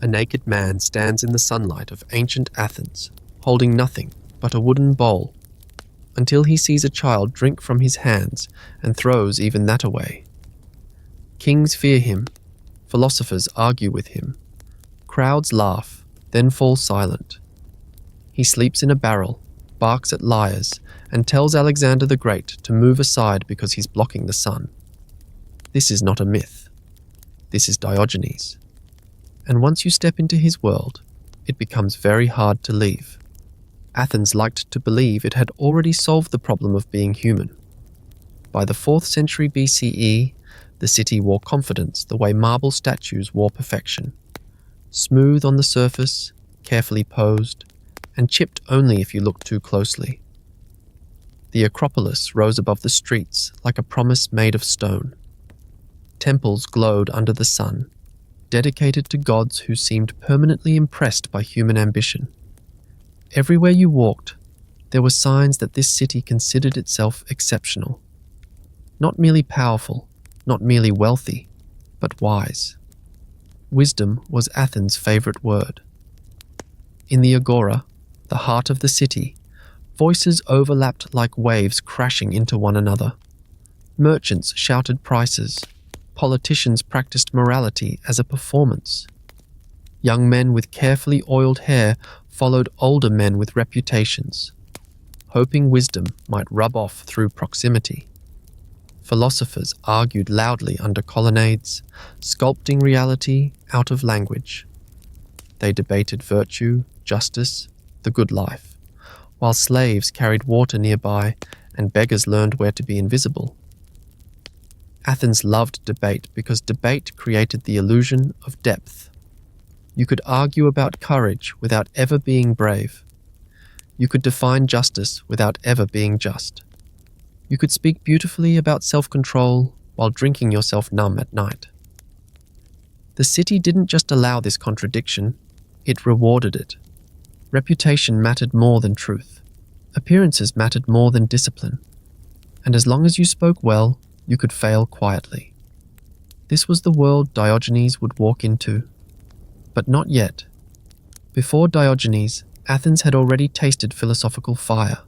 A naked man stands in the sunlight of ancient Athens, holding nothing but a wooden bowl, until he sees a child drink from his hands and throws even that away. Kings fear him, philosophers argue with him, crowds laugh, then fall silent. He sleeps in a barrel, barks at liars, and tells Alexander the Great to move aside because he's blocking the sun. This is not a myth. This is Diogenes. And once you step into his world, it becomes very hard to leave. Athens liked to believe it had already solved the problem of being human. By the 4th century BCE, the city wore confidence the way marble statues wore perfection. Smooth on the surface, carefully posed, and chipped only if you looked too closely. The Acropolis rose above the streets like a promise made of stone. Temples glowed under the sun, dedicated to gods who seemed permanently impressed by human ambition. Everywhere you walked, there were signs that this city considered itself exceptional. Not merely powerful, not merely wealthy, but wise. Wisdom was Athens' favorite word. In the agora, the heart of the city, voices overlapped like waves crashing into one another. Merchants shouted prices. Politicians practiced morality as a performance. Young men with carefully oiled hair followed older men with reputations, hoping wisdom might rub off through proximity. Philosophers argued loudly under colonnades, sculpting reality out of language. They debated virtue, justice, the good life, while slaves carried water nearby and beggars learned where to be invisible. Athens loved debate because debate created the illusion of depth. You could argue about courage without ever being brave. You could define justice without ever being just. You could speak beautifully about self-control while drinking yourself numb at night. The city didn't just allow this contradiction, it rewarded it. Reputation mattered more than truth. Appearances mattered more than discipline. And as long as you spoke well, you could fail quietly. This was the world Diogenes would walk into. But not yet. Before Diogenes, Athens had already tasted philosophical fire.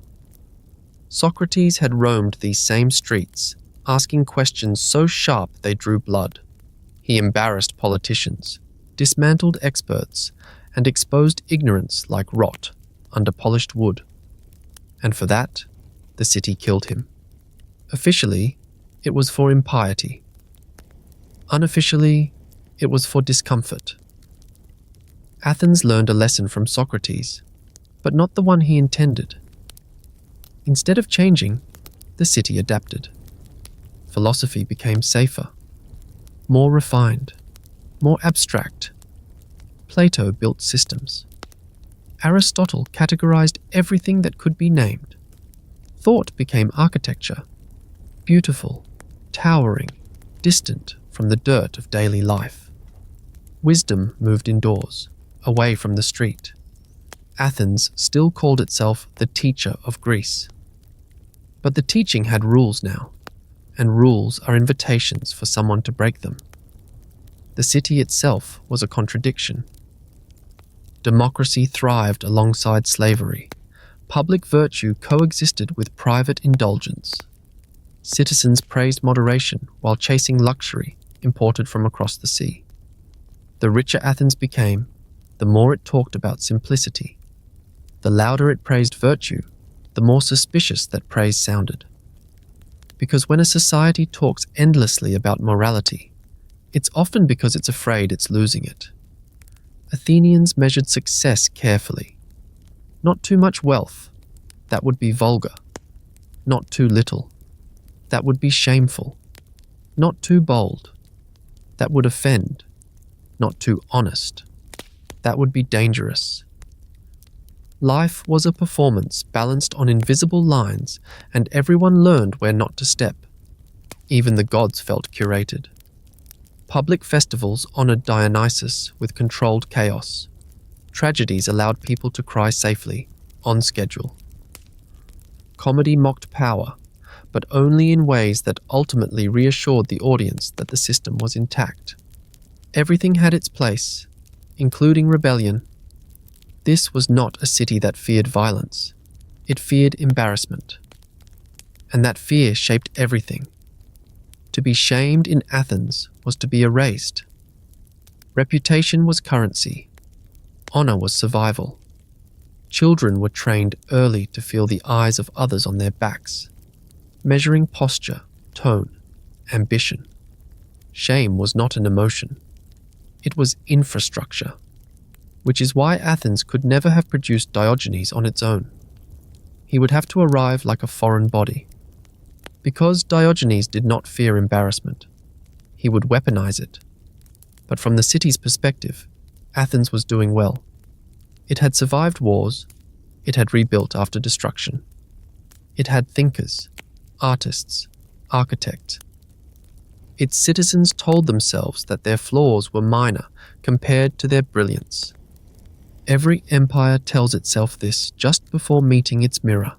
Socrates had roamed these same streets, asking questions so sharp they drew blood. He embarrassed politicians, dismantled experts, and exposed ignorance like rot under polished wood. And for that, the city killed him. Officially, it was for impiety. Unofficially, it was for discomfort. Athens learned a lesson from Socrates, but not the one he intended. Instead of changing, the city adapted. Philosophy became safer, more refined, more abstract. Plato built systems. Aristotle categorized everything that could be named. Thought became architecture, beautiful, towering, distant from the dirt of daily life. Wisdom moved indoors, away from the street. Athens still called itself the teacher of Greece. But the teaching had rules now, and rules are invitations for someone to break them. The city itself was a contradiction. Democracy thrived alongside slavery. Public virtue coexisted with private indulgence. Citizens praised moderation while chasing luxury imported from across the sea. The richer Athens became, the more it talked about simplicity. The louder it praised virtue, the more suspicious that praise sounded. Because when a society talks endlessly about morality, it's often because it's afraid it's losing it. Athenians measured success carefully. Not too much wealth, that would be vulgar. Not too little, that would be shameful. Not too bold, that would offend. Not too honest, that would be dangerous. Life was a performance balanced on invisible lines, and everyone learned where not to step. Even the gods felt curated. Public festivals honored Dionysus with controlled chaos. Tragedies allowed people to cry safely, on schedule. Comedy mocked power, but only in ways that ultimately reassured the audience that the system was intact. Everything had its place, including rebellion. This was not a city that feared violence. It feared embarrassment. And that fear shaped everything. To be shamed in Athens was to be erased. Reputation was currency. Honor was survival. Children were trained early to feel the eyes of others on their backs, measuring posture, tone, ambition. Shame was not an emotion. It was infrastructure, which is why Athens could never have produced Diogenes on its own. He would have to arrive like a foreign body. Because Diogenes did not fear embarrassment, he would weaponize it. But from the city's perspective, Athens was doing well. It had survived wars. It had rebuilt after destruction. It had thinkers, artists, architects. Its citizens told themselves that their flaws were minor compared to their brilliance. Every empire tells itself this just before meeting its mirror.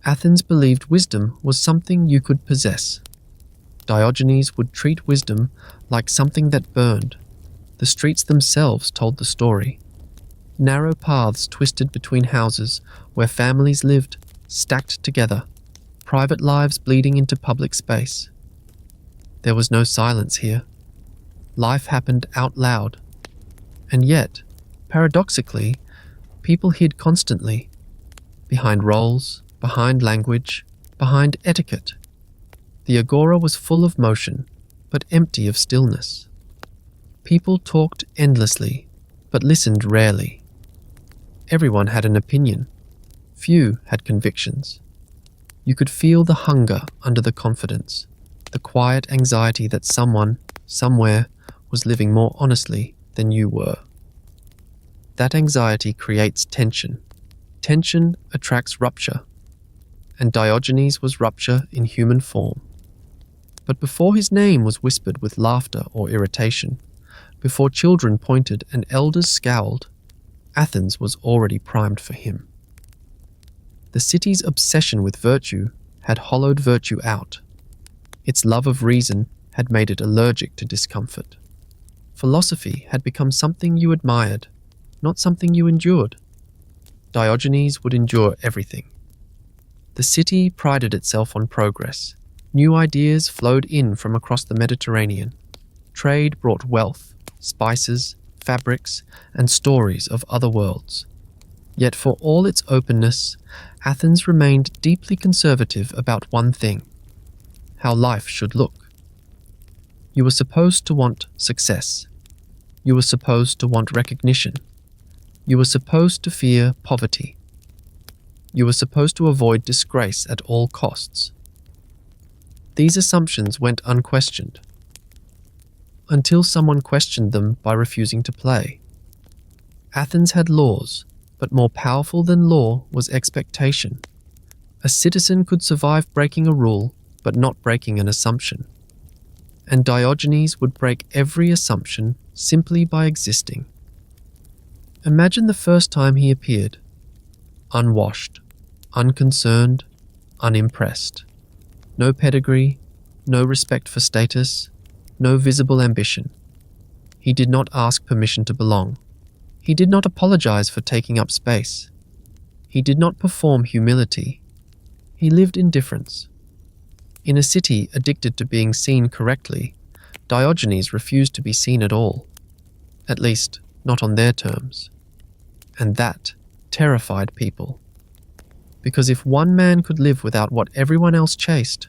Athens believed wisdom was something you could possess. Diogenes would treat wisdom like something that burned. The streets themselves told the story. Narrow paths twisted between houses where families lived, stacked together, private lives bleeding into public space. There was no silence here. Life happened out loud. And yet, paradoxically, people hid constantly, behind roles, behind language, behind etiquette. The agora was full of motion, but empty of stillness. People talked endlessly, but listened rarely. Everyone had an opinion. Few had convictions. You could feel the hunger under the confidence, the quiet anxiety that someone, somewhere, was living more honestly than you were. That anxiety creates tension. Tension attracts rupture. And Diogenes was rupture in human form. But before his name was whispered with laughter or irritation, before children pointed and elders scowled, Athens was already primed for him. The city's obsession with virtue had hollowed virtue out. Its love of reason had made it allergic to discomfort. Philosophy had become something you admired, not something you endured. Diogenes would endure everything. The city prided itself on progress. New ideas flowed in from across the Mediterranean. Trade brought wealth, spices, fabrics, and stories of other worlds. Yet for all its openness, Athens remained deeply conservative about one thing: how life should look. You were supposed to want success. You were supposed to want recognition. You were supposed to fear poverty. You were supposed to avoid disgrace at all costs. These assumptions went unquestioned, until someone questioned them by refusing to play. Athens had laws, but more powerful than law was expectation. A citizen could survive breaking a rule, but not breaking an assumption. And Diogenes would break every assumption simply by existing. Imagine the first time he appeared. Unwashed, unconcerned, unimpressed. No pedigree, no respect for status, no visible ambition. He did not ask permission to belong. He did not apologize for taking up space. He did not perform humility. He lived indifference. In a city addicted to being seen correctly, Diogenes refused to be seen at all. At least, not on their terms. And that terrified people. Because if one man could live without what everyone else chased,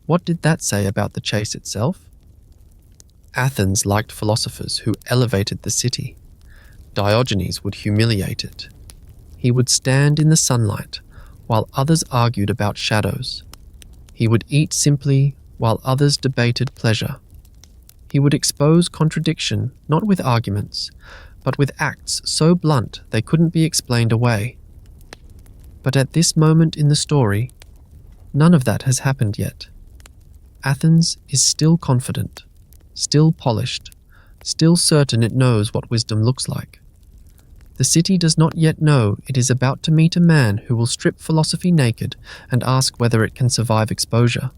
what did that say about the chase itself? Athens liked philosophers who elevated the city. Diogenes would humiliate it. He would stand in the sunlight while others argued about shadows. He would eat simply while others debated pleasure. He would expose contradiction not with arguments, but with acts so blunt they couldn't be explained away. But at this moment in the story, none of that has happened yet. Athens is still confident, still polished, still certain it knows what wisdom looks like. The city does not yet know it is about to meet a man who will strip philosophy naked and ask whether it can survive exposure.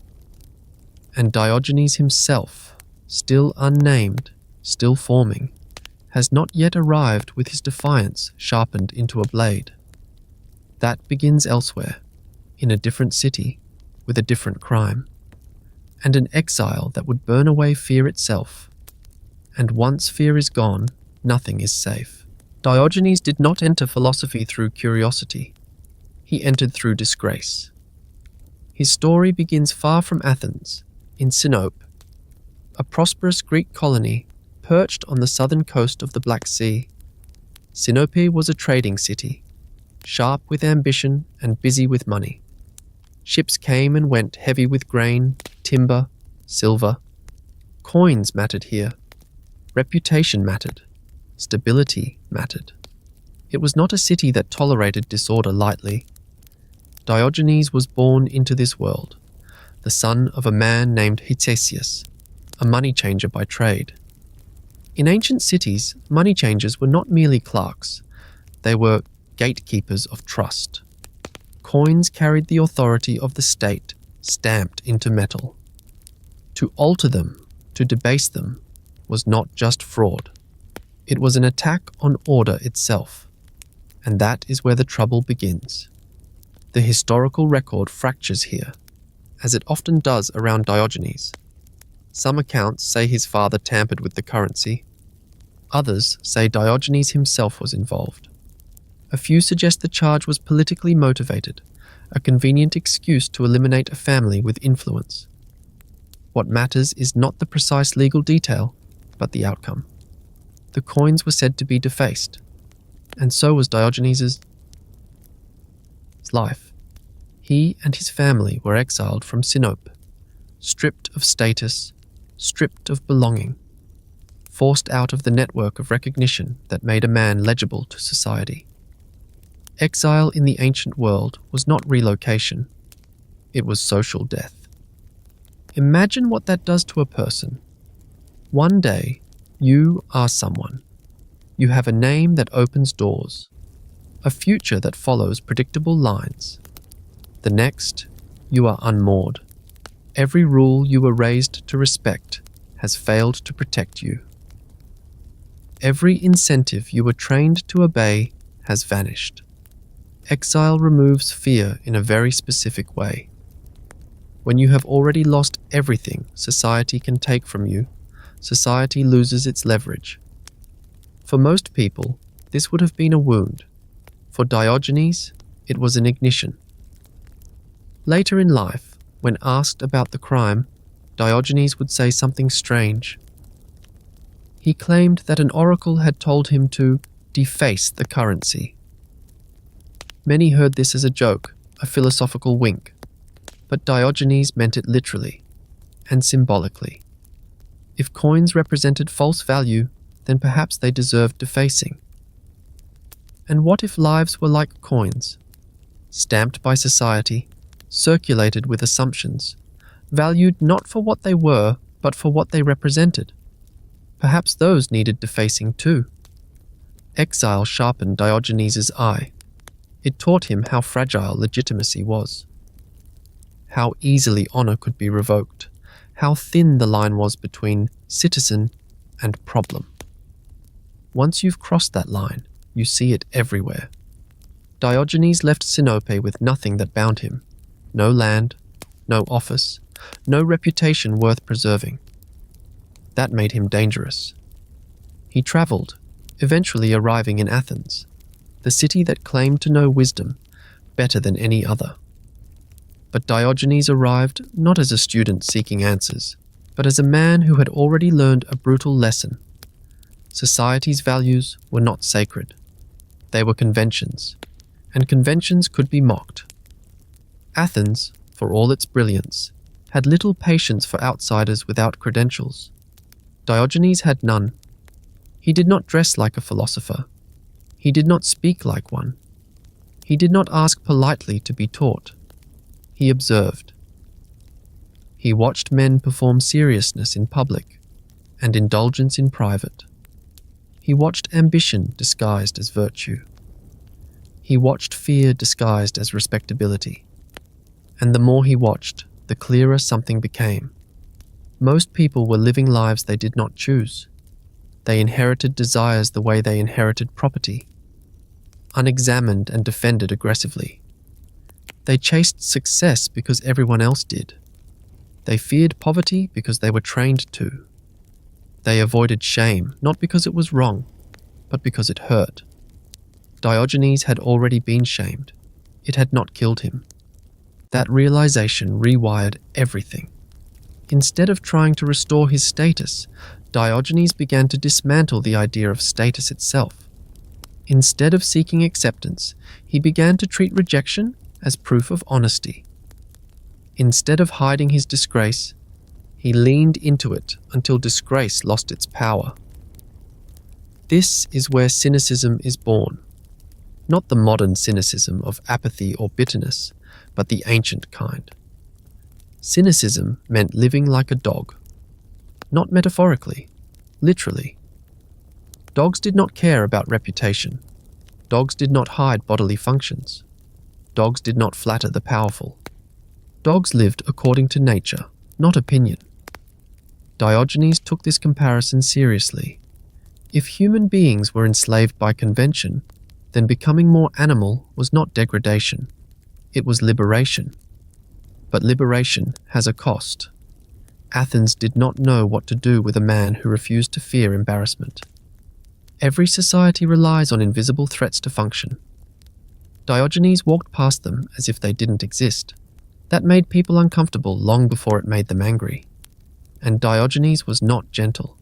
And Diogenes himself, still unnamed, still forming, has not yet arrived with his defiance sharpened into a blade. That begins elsewhere, in a different city, with a different crime, and an exile that would burn away fear itself. And once fear is gone, nothing is safe. Diogenes did not enter philosophy through curiosity. He entered through disgrace. His story begins far from Athens, in Sinope, a prosperous Greek colony perched on the southern coast of the Black Sea. Sinope was a trading city, sharp with ambition and busy with money. Ships came and went heavy with grain, timber, silver. Coins mattered here. Reputation mattered. Stability mattered. It was not a city that tolerated disorder lightly. Diogenes was born into this world, the son of a man named Hypocrisy, a money changer by trade. In ancient cities, money changers were not merely clerks. They were gatekeepers of trust. Coins carried the authority of the state stamped into metal. To alter them, to debase them, was not just fraud. It was an attack on order itself. And that is where the trouble begins. The historical record fractures here, as it often does around Diogenes. Some accounts say his father tampered with the currency. Others say Diogenes himself was involved. A few suggest the charge was politically motivated, a convenient excuse to eliminate a family with influence. What matters is not the precise legal detail, but the outcome. The coins were said to be defaced, and so was Diogenes' life. He and his family were exiled from Sinope, stripped of status, stripped of belonging, forced out of the network of recognition that made a man legible to society. Exile in the ancient world was not relocation, it was social death. Imagine what that does to a person. One day, you are someone. You have a name that opens doors, a future that follows predictable lines. The next, you are unmoored. Every rule you were raised to respect has failed to protect you. Every incentive you were trained to obey has vanished. Exile removes fear in a very specific way. When you have already lost everything society can take from you, society loses its leverage. For most people, this would have been a wound. For Diogenes, it was an ignition. Later in life, when asked about the crime, Diogenes would say something strange. He claimed that an oracle had told him to deface the currency. Many heard this as a joke, a philosophical wink, but Diogenes meant it literally and symbolically. If coins represented false value, then perhaps they deserved defacing. And what if lives were like coins, stamped by society, circulated with assumptions, valued not for what they were, but for what they represented? Perhaps those needed defacing too. Exile sharpened Diogenes' eye. It taught him how fragile legitimacy was, how easily honor could be revoked, how thin the line was between citizen and problem. Once you've crossed that line, you see it everywhere. Diogenes left Sinope with nothing that bound him. No land, no office, no reputation worth preserving. That made him dangerous. He traveled, eventually arriving in Athens, the city that claimed to know wisdom better than any other. But Diogenes arrived not as a student seeking answers, but as a man who had already learned a brutal lesson. Society's values were not sacred. They were conventions, and conventions could be mocked. Athens, for all its brilliance, had little patience for outsiders without credentials. Diogenes had none. He did not dress like a philosopher. He did not speak like one. He did not ask politely to be taught. He observed. He watched men perform seriousness in public and indulgence in private. He watched ambition disguised as virtue. He watched fear disguised as respectability. And the more he watched, the clearer something became. Most people were living lives they did not choose. They inherited desires the way they inherited property, unexamined and defended aggressively. They chased success because everyone else did. They feared poverty because they were trained to. They avoided shame, not because it was wrong, but because it hurt. Diogenes had already been shamed. It had not killed him. That realization rewired everything. Instead of trying to restore his status, Diogenes began to dismantle the idea of status itself. Instead of seeking acceptance, he began to treat rejection as proof of honesty. Instead of hiding his disgrace, he leaned into it until disgrace lost its power. This is where cynicism is born. Not the modern cynicism of apathy or bitterness, but the ancient kind. Cynicism meant living like a dog. Not metaphorically, literally. Dogs did not care about reputation. Dogs did not hide bodily functions. Dogs did not flatter the powerful. Dogs lived according to nature, not opinion. Diogenes took this comparison seriously. If human beings were enslaved by convention, then becoming more animal was not degradation. It was liberation. But liberation has a cost. Athens did not know what to do with a man who refused to fear embarrassment. Every society relies on invisible threats to function. Diogenes walked past them as if they didn't exist. That made people uncomfortable long before it made them angry. And Diogenes was not gentle.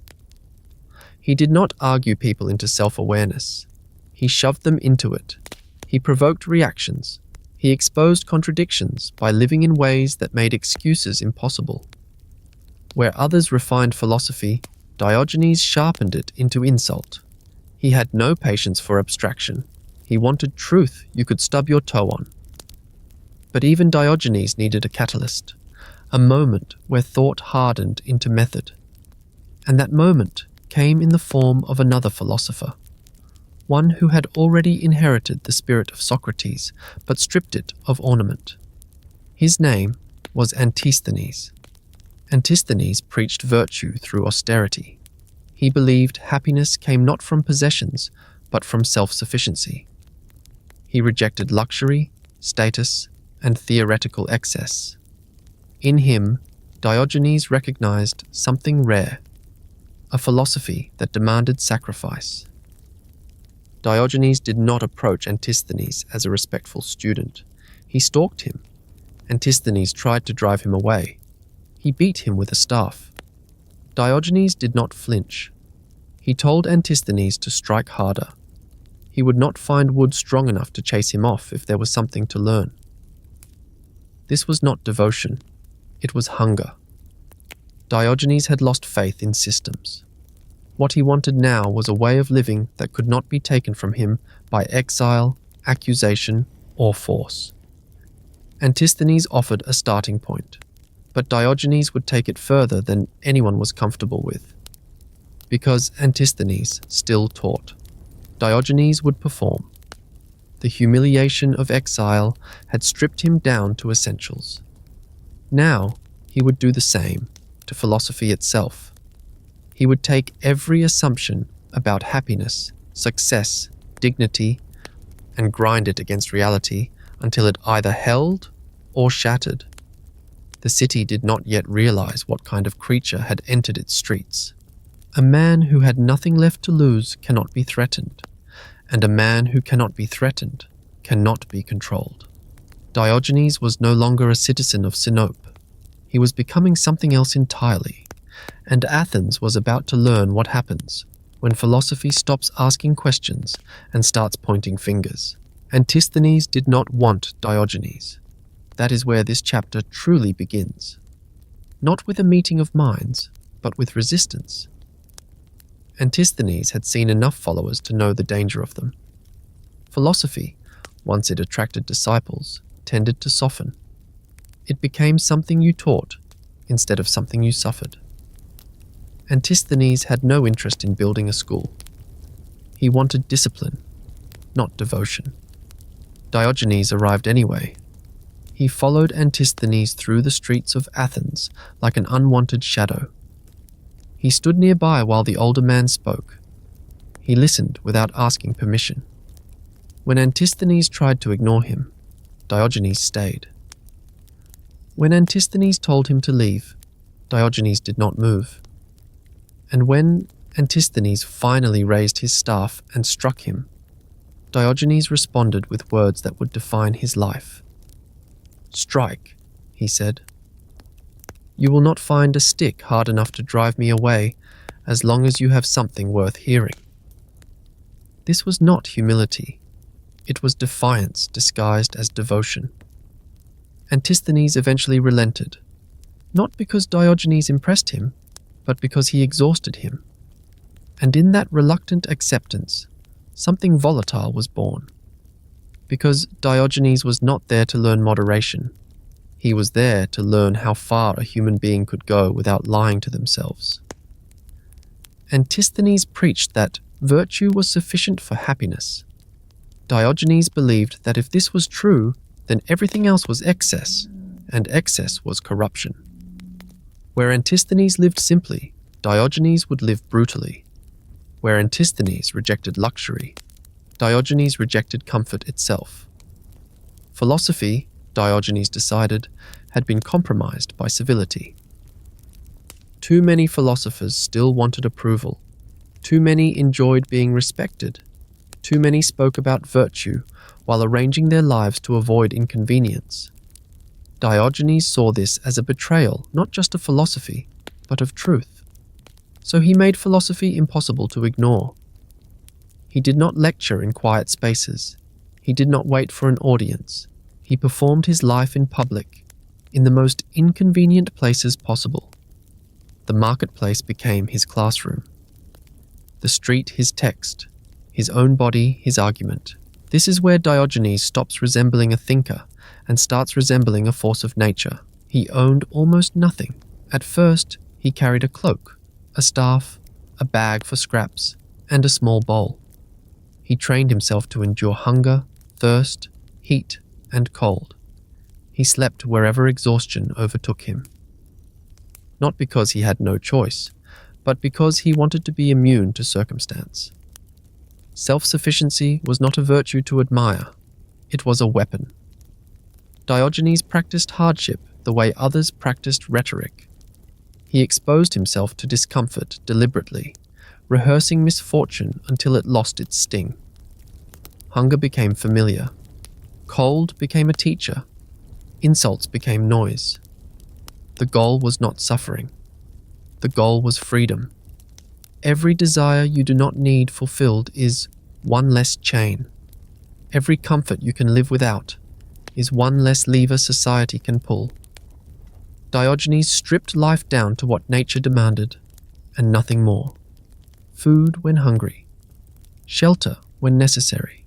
He did not argue people into self-awareness. He shoved them into it. He provoked reactions. He exposed contradictions by living in ways that made excuses impossible. Where others refined philosophy, Diogenes sharpened it into insult. He had no patience for abstraction. He wanted truth you could stub your toe on. But even Diogenes needed a catalyst, a moment where thought hardened into method. And that moment came in the form of another philosopher, one who had already inherited the spirit of Socrates, but stripped it of ornament. His name was Antisthenes. Antisthenes preached virtue through austerity. He believed happiness came not from possessions, but from self-sufficiency. He rejected luxury, status, and theoretical excess. In him, Diogenes recognized something rare, a philosophy that demanded sacrifice. Diogenes did not approach Antisthenes as a respectful student. He stalked him. Antisthenes tried to drive him away. He beat him with a staff. Diogenes did not flinch. He told Antisthenes to strike harder. He would not find wood strong enough to chase him off if there was something to learn. This was not devotion. It was hunger. Diogenes had lost faith in systems. What he wanted now was a way of living that could not be taken from him by exile, accusation, or force. Antisthenes offered a starting point, but Diogenes would take it further than anyone was comfortable with. Because Antisthenes still taught, Diogenes would perform. The humiliation of exile had stripped him down to essentials. Now he would do the same to philosophy itself. He would take every assumption about happiness, success, dignity, and grind it against reality until it either held or shattered. The city did not yet realize what kind of creature had entered its streets. A man who had nothing left to lose cannot be threatened, and a man who cannot be threatened cannot be controlled. Diogenes was no longer a citizen of Sinope. He was becoming something else entirely, and Athens was about to learn what happens when philosophy stops asking questions and starts pointing fingers. Antisthenes did not want Diogenes. That is where this chapter truly begins. Not with a meeting of minds, but with resistance. Antisthenes had seen enough followers to know the danger of them. Philosophy, once it attracted disciples, tended to soften. It became something you taught instead of something you suffered. Antisthenes had no interest in building a school. He wanted discipline, not devotion. Diogenes arrived anyway. He followed Antisthenes through the streets of Athens like an unwanted shadow. He stood nearby while the older man spoke. He listened without asking permission. When Antisthenes tried to ignore him, Diogenes stayed. When Antisthenes told him to leave, Diogenes did not move. And when Antisthenes finally raised his staff and struck him, Diogenes responded with words that would define his life. "Strike," he said. "You will not find a stick hard enough to drive me away as long as you have something worth hearing." This was not humility. It was defiance disguised as devotion. Antisthenes eventually relented, not because Diogenes impressed him, but because he exhausted him. And in that reluctant acceptance, something volatile was born. Because Diogenes was not there to learn moderation. He was there to learn how far a human being could go without lying to themselves. Antisthenes preached that virtue was sufficient for happiness. Diogenes believed that if this was true, then everything else was excess, and excess was corruption. Where Antisthenes lived simply, Diogenes would live brutally. Where Antisthenes rejected luxury, Diogenes rejected comfort itself. Philosophy, Diogenes decided, had been compromised by civility. Too many philosophers still wanted approval. Too many enjoyed being respected. Too many spoke about virtue while arranging their lives to avoid inconvenience. Diogenes saw this as a betrayal not just of philosophy, but of truth. So he made philosophy impossible to ignore. He did not lecture in quiet spaces. He did not wait for an audience. He performed his life in public, in the most inconvenient places possible. The marketplace became his classroom. The street his text, his own body his argument. This is where Diogenes stops resembling a thinker and starts resembling a force of nature. He owned almost nothing. At first, he carried a cloak, a staff, a bag for scraps, and a small bowl. He trained himself to endure hunger, thirst, heat, and cold. He slept wherever exhaustion overtook him. Not because he had no choice, but because he wanted to be immune to circumstance. Self-sufficiency was not a virtue to admire, it was a weapon. Diogenes practiced hardship the way others practiced rhetoric. He exposed himself to discomfort deliberately, rehearsing misfortune until it lost its sting. Hunger became familiar. Cold became a teacher. Insults became noise. The goal was not suffering. The goal was freedom. Every desire you do not need fulfilled is one less chain. Every comfort you can live without is one less lever society can pull. Diogenes stripped life down to what nature demanded, and nothing more. Food when hungry. Shelter when necessary.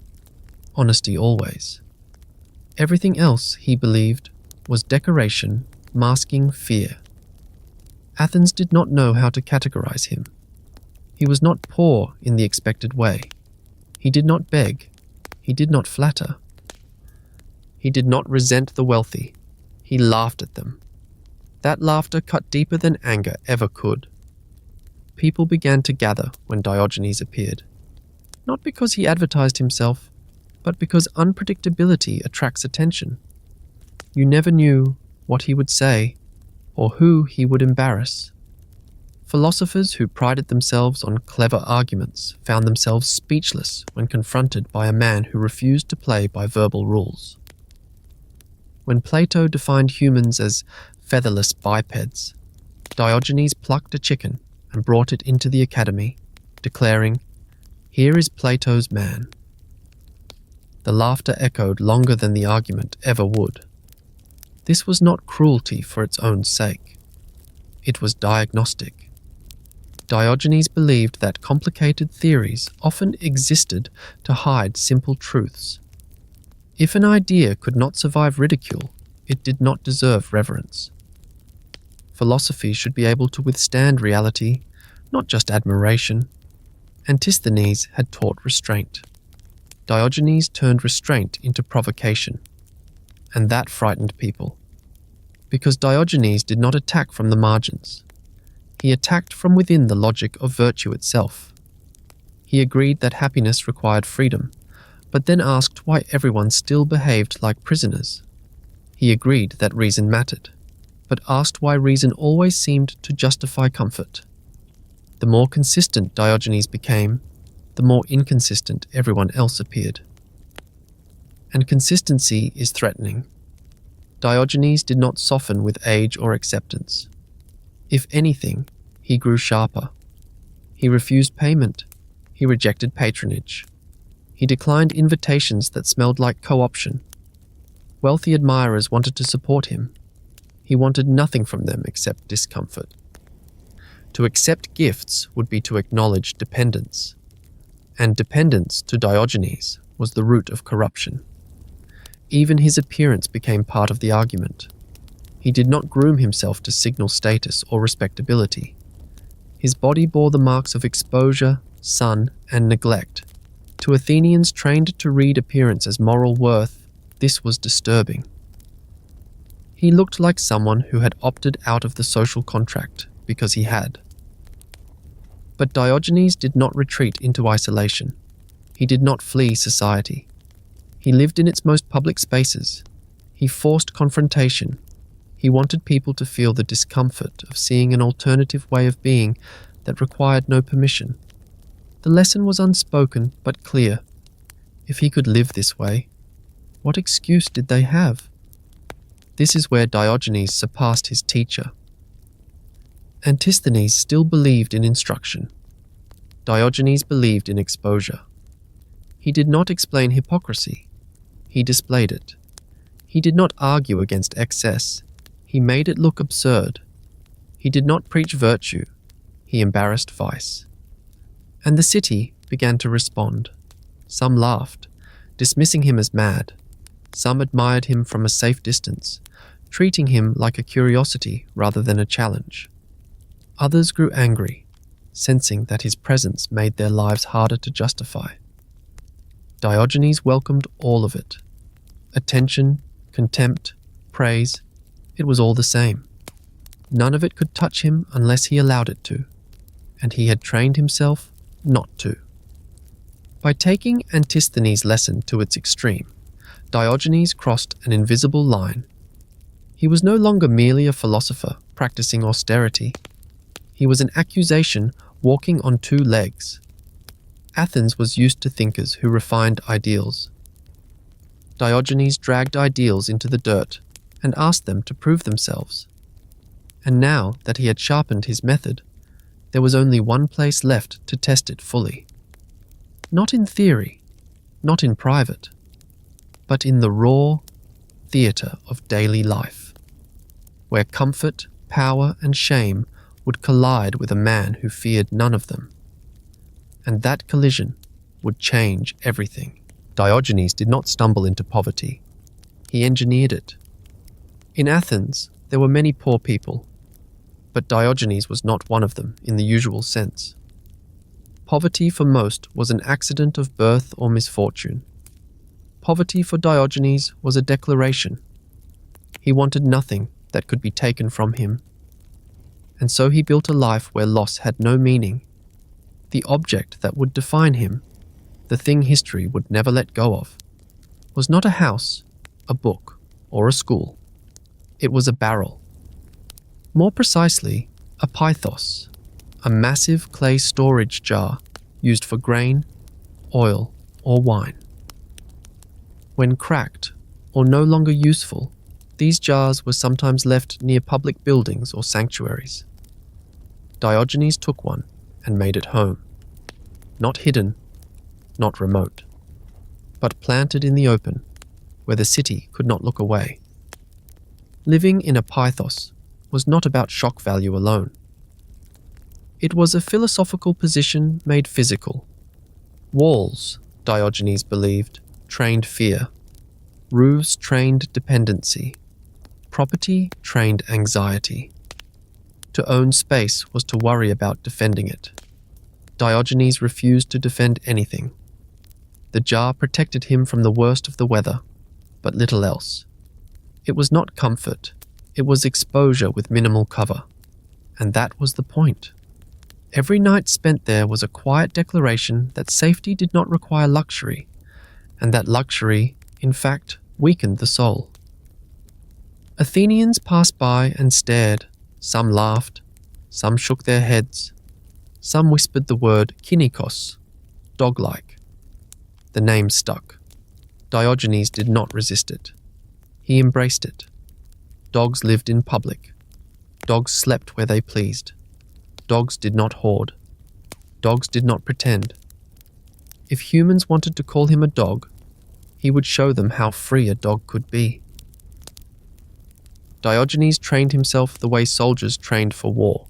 Honesty always. Everything else, he believed, was decoration masking fear. Athens did not know how to categorize him. He was not poor in the expected way. He did not beg. He did not flatter. He did not resent the wealthy. He laughed at them. That laughter cut deeper than anger ever could. People began to gather when Diogenes appeared. Not because he advertised himself, but because unpredictability attracts attention. You never knew what he would say or who he would embarrass. Philosophers who prided themselves on clever arguments found themselves speechless when confronted by a man who refused to play by verbal rules. When Plato defined humans as featherless bipeds, Diogenes plucked a chicken and brought it into the academy, declaring, "Here is Plato's man." The laughter echoed longer than the argument ever would. This was not cruelty for its own sake. It was diagnostic. Diogenes believed that complicated theories often existed to hide simple truths. If an idea could not survive ridicule, it did not deserve reverence. Philosophy should be able to withstand reality, not just admiration. Antisthenes had taught restraint. Diogenes turned restraint into provocation, and that frightened people. Because Diogenes did not attack from the margins. He attacked from within the logic of virtue itself. He agreed that happiness required freedom, but then asked why everyone still behaved like prisoners. He agreed that reason mattered, but asked why reason always seemed to justify comfort. The more consistent Diogenes became, the more inconsistent everyone else appeared. And consistency is threatening. Diogenes did not soften with age or acceptance. If anything, he grew sharper. He refused payment. He rejected patronage. He declined invitations that smelled like co-option. Wealthy admirers wanted to support him. He wanted nothing from them except discomfort. To accept gifts would be to acknowledge dependence. And dependence, to Diogenes, was the root of corruption. Even his appearance became part of the argument. He did not groom himself to signal status or respectability. His body bore the marks of exposure, sun, and neglect. To Athenians trained to read appearance as moral worth, this was disturbing. He looked like someone who had opted out of the social contract because he had. But Diogenes did not retreat into isolation. He did not flee society. He lived in its most public spaces. He forced confrontation. He wanted people to feel the discomfort of seeing an alternative way of being that required no permission. The lesson was unspoken but clear. If he could live this way, what excuse did they have? This is where Diogenes surpassed his teacher. Antisthenes still believed in instruction. Diogenes believed in exposure. He did not explain hypocrisy. He displayed it. He did not argue against excess. He made it look absurd. He did not preach virtue. He embarrassed vice. And the city began to respond. Some laughed, dismissing him as mad. Some admired him from a safe distance, treating him like a curiosity rather than a challenge. Others grew angry, sensing that his presence made their lives harder to justify. Diogenes welcomed all of it. Attention, contempt, praise, it was all the same. None of it could touch him unless he allowed it to, and he had trained himself not to. By taking Antisthenes' lesson to its extreme, Diogenes crossed an invisible line. He was no longer merely a philosopher practicing austerity. He was an accusation walking on two legs. Athens was used to thinkers who refined ideals. Diogenes dragged ideals into the dirt and asked them to prove themselves. And now that he had sharpened his method, there was only one place left to test it fully. Not in theory, not in private, but in the raw theatre of daily life, where comfort, power, and shame would collide with a man who feared none of them. And that collision would change everything. Diogenes did not stumble into poverty. He engineered it. In Athens, there were many poor people, but Diogenes was not one of them in the usual sense. Poverty for most was an accident of birth or misfortune. Poverty for Diogenes was a declaration. He wanted nothing that could be taken from him. And so he built a life where loss had no meaning. The object that would define him, the thing history would never let go of, was not a house, a book, or a school. It was a barrel. More precisely, a pythos, a massive clay storage jar used for grain, oil, or wine. When cracked, or no longer useful, these jars were sometimes left near public buildings or sanctuaries. Diogenes took one and made it home. Not hidden, not remote, but planted in the open, where the city could not look away. Living in a pythos was not about shock value alone. It was a philosophical position made physical. Walls, Diogenes believed, trained fear. Roofs trained dependency. Property trained anxiety. To own space was to worry about defending it. Diogenes refused to defend anything. The jar protected him from the worst of the weather, but little else. It was not comfort, it was exposure with minimal cover. And that was the point. Every night spent there was a quiet declaration that safety did not require luxury, and that luxury, in fact, weakened the soul. Athenians passed by and stared. Some laughed, some shook their heads, some whispered the word kynikos, dog-like. The name stuck. Diogenes did not resist it. He embraced it. Dogs lived in public. Dogs slept where they pleased. Dogs did not hoard. Dogs did not pretend. If humans wanted to call him a dog, he would show them how free a dog could be. Diogenes trained himself the way soldiers trained for war.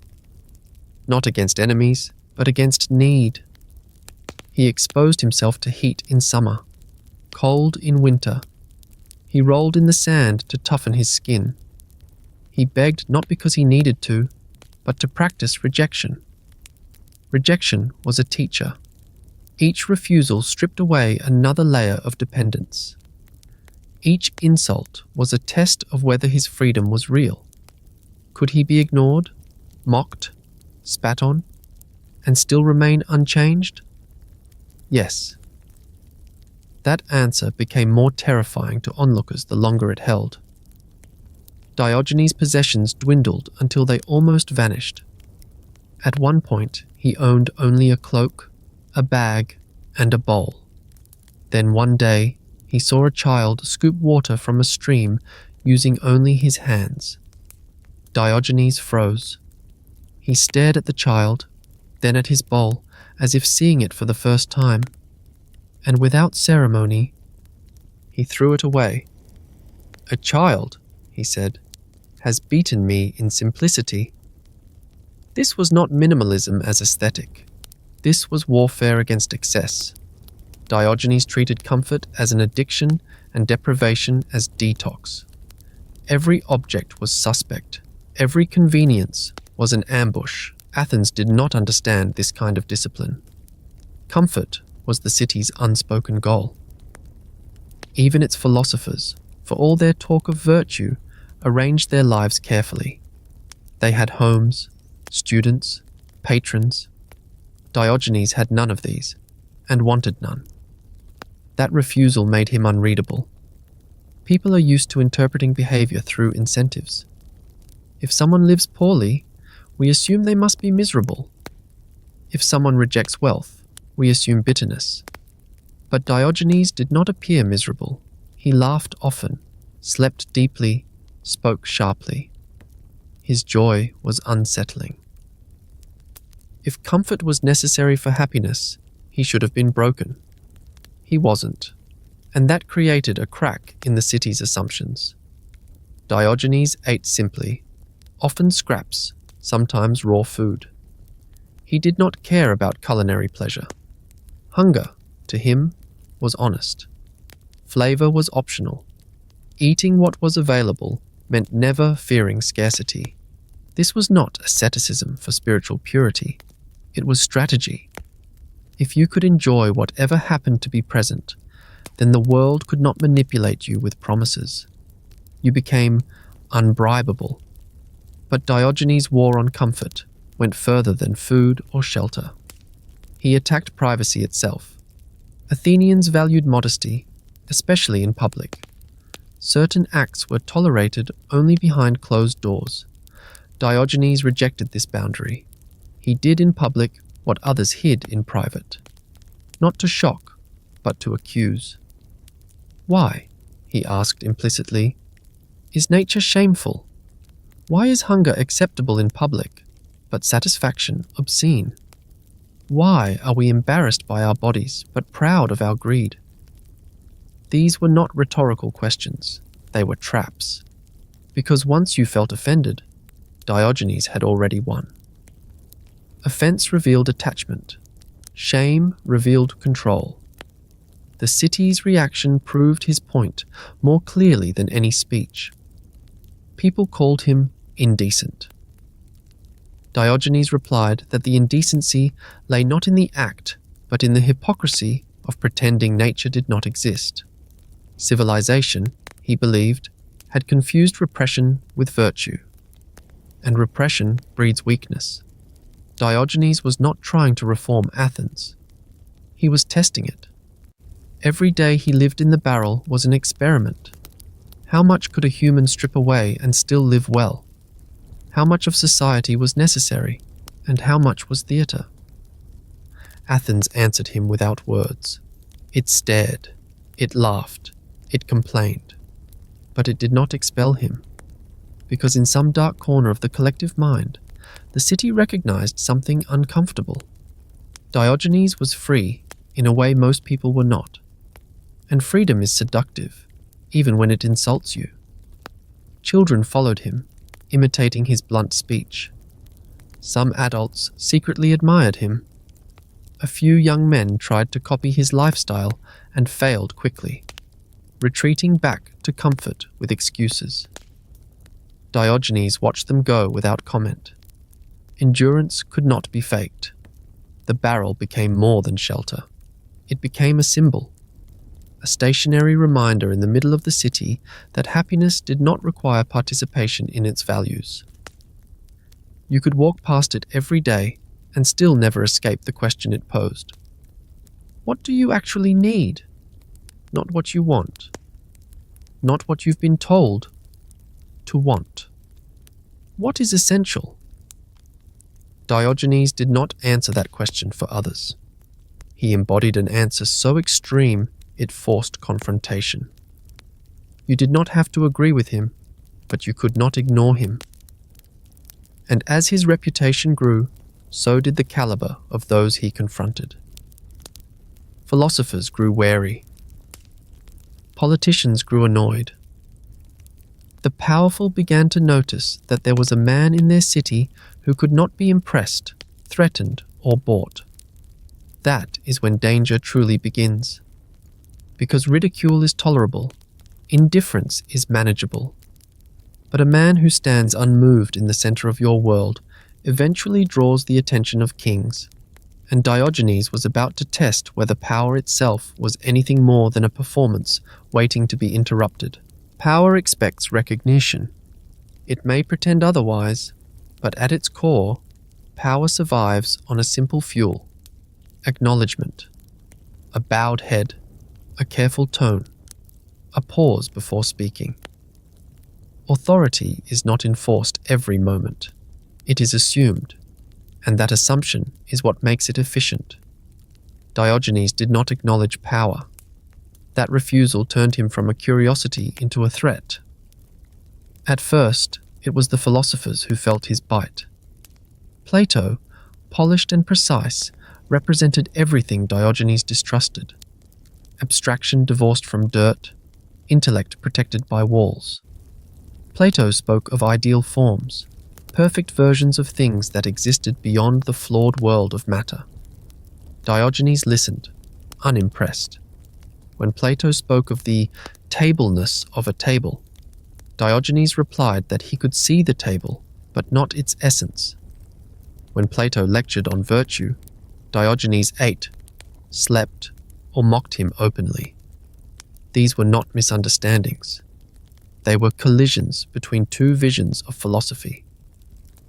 Not against enemies, but against need. He exposed himself to heat in summer, cold in winter. He rolled in the sand to toughen his skin. He begged not because he needed to, but to practice rejection. Rejection was a teacher. Each refusal stripped away another layer of dependence. Each insult was a test of whether his freedom was real. Could he be ignored, mocked, spat on, and still remain unchanged? Yes. That answer became more terrifying to onlookers the longer it held. Diogenes' possessions dwindled until they almost vanished. At one point, he owned only a cloak, a bag, and a bowl. Then one day, he saw a child scoop water from a stream using only his hands. Diogenes froze. He stared at the child, then at his bowl, as if seeing it for the first time. And without ceremony, he threw it away. "A child," he said, "has beaten me in simplicity." This was not minimalism as aesthetic. This was warfare against excess. Diogenes treated comfort as an addiction and deprivation as detox. Every object was suspect. Every convenience was an ambush. Athens did not understand this kind of discipline. Comfort was the city's unspoken goal. Even its philosophers, for all their talk of virtue, arranged their lives carefully. They had homes, students, patrons. Diogenes had none of these, and wanted none. That refusal made him unreadable. People are used to interpreting behavior through incentives. If someone lives poorly, we assume they must be miserable. If someone rejects wealth, we assume bitterness. But Diogenes did not appear miserable. He laughed often, slept deeply, spoke sharply. His joy was unsettling. If comfort was necessary for happiness, he should have been broken. He wasn't, and that created a crack in the city's assumptions. Diogenes ate simply, often scraps, sometimes raw food. He did not care about culinary pleasure. Hunger, to him, was honest. Flavor was optional. Eating what was available meant never fearing scarcity. This was not asceticism for spiritual purity. It was strategy. If you could enjoy whatever happened to be present, then the world could not manipulate you with promises. You became unbribable. But Diogenes' war on comfort went further than food or shelter. He attacked privacy itself. Athenians valued modesty, especially in public. Certain acts were tolerated only behind closed doors. Diogenes rejected this boundary. He did in public what others hid in private. Not to shock, but to accuse. Why, he asked implicitly, is nature shameful? Why is hunger acceptable in public, but satisfaction obscene? Why are we embarrassed by our bodies, but proud of our greed? These were not rhetorical questions. They were traps. Because once you felt offended, Diogenes had already won. Offense revealed attachment. Shame revealed control. The city's reaction proved his point more clearly than any speech. People called him indecent. Diogenes replied that the indecency lay not in the act, but in the hypocrisy of pretending nature did not exist. Civilization, he believed, had confused repression with virtue. and repression breeds weakness. Diogenes was not trying to reform Athens. He was testing it. Every day he lived in the barrel was an experiment. How much could a human strip away and still live well? How much of society was necessary, and how much was theatre? Athens answered him without words. It stared, it laughed, it complained. But it did not expel him, because in some dark corner of the collective mind, the city recognized something uncomfortable. Diogenes was free in a way most people were not. And freedom is seductive, even when it insults you. Children followed him, imitating his blunt speech. Some adults secretly admired him. A few young men tried to copy his lifestyle and failed quickly, retreating back to comfort with excuses. Diogenes watched them go without comment. Endurance could not be faked. The barrel became more than shelter. It became a symbol, a stationary reminder in the middle of the city that happiness did not require participation in its values. You could walk past it every day and still never escape the question it posed. What do you actually need? Not what you want. Not what you've been told to want. What is essential? Diogenes did not answer that question for others. He embodied an answer so extreme it forced confrontation. You did not have to agree with him, but you could not ignore him. And as his reputation grew, so did the caliber of those he confronted. Philosophers grew wary. Politicians grew annoyed. The powerful began to notice that there was a man in their city who could not be impressed, threatened, or bought. That is when danger truly begins. Because ridicule is tolerable, indifference is manageable. But a man who stands unmoved in the center of your world eventually draws the attention of kings, and Diogenes was about to test whether power itself was anything more than a performance waiting to be interrupted. Power expects recognition. It may pretend otherwise, but at its core, power survives on a simple fuel: acknowledgement, a bowed head, a careful tone, a pause before speaking. Authority is not enforced every moment. It is assumed, and that assumption is what makes it efficient. Diogenes did not acknowledge power. That refusal turned him from a curiosity into a threat. At first, it was the philosophers who felt his bite. Plato, polished and precise, represented everything Diogenes distrusted: abstraction divorced from dirt, intellect protected by walls. Plato spoke of ideal forms, perfect versions of things that existed beyond the flawed world of matter. Diogenes listened, unimpressed. When Plato spoke of the tableness of a table, Diogenes replied that he could see the table, but not its essence. When Plato lectured on virtue, Diogenes ate, slept, or mocked him openly. These were not misunderstandings. They were collisions between two visions of philosophy.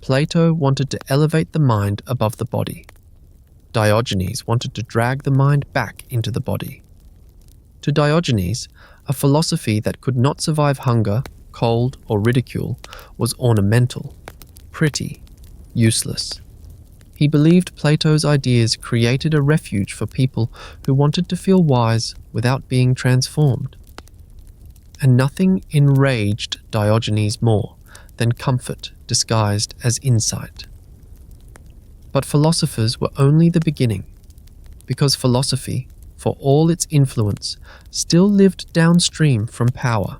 Plato wanted to elevate the mind above the body. Diogenes wanted to drag the mind back into the body. To Diogenes, a philosophy that could not survive hunger, cold, or ridicule was ornamental, pretty, useless. He believed Plato's ideas created a refuge for people who wanted to feel wise without being transformed. And nothing enraged Diogenes more than comfort disguised as insight. But philosophers were only the beginning, because philosophy, for all its influence, still lived downstream from power,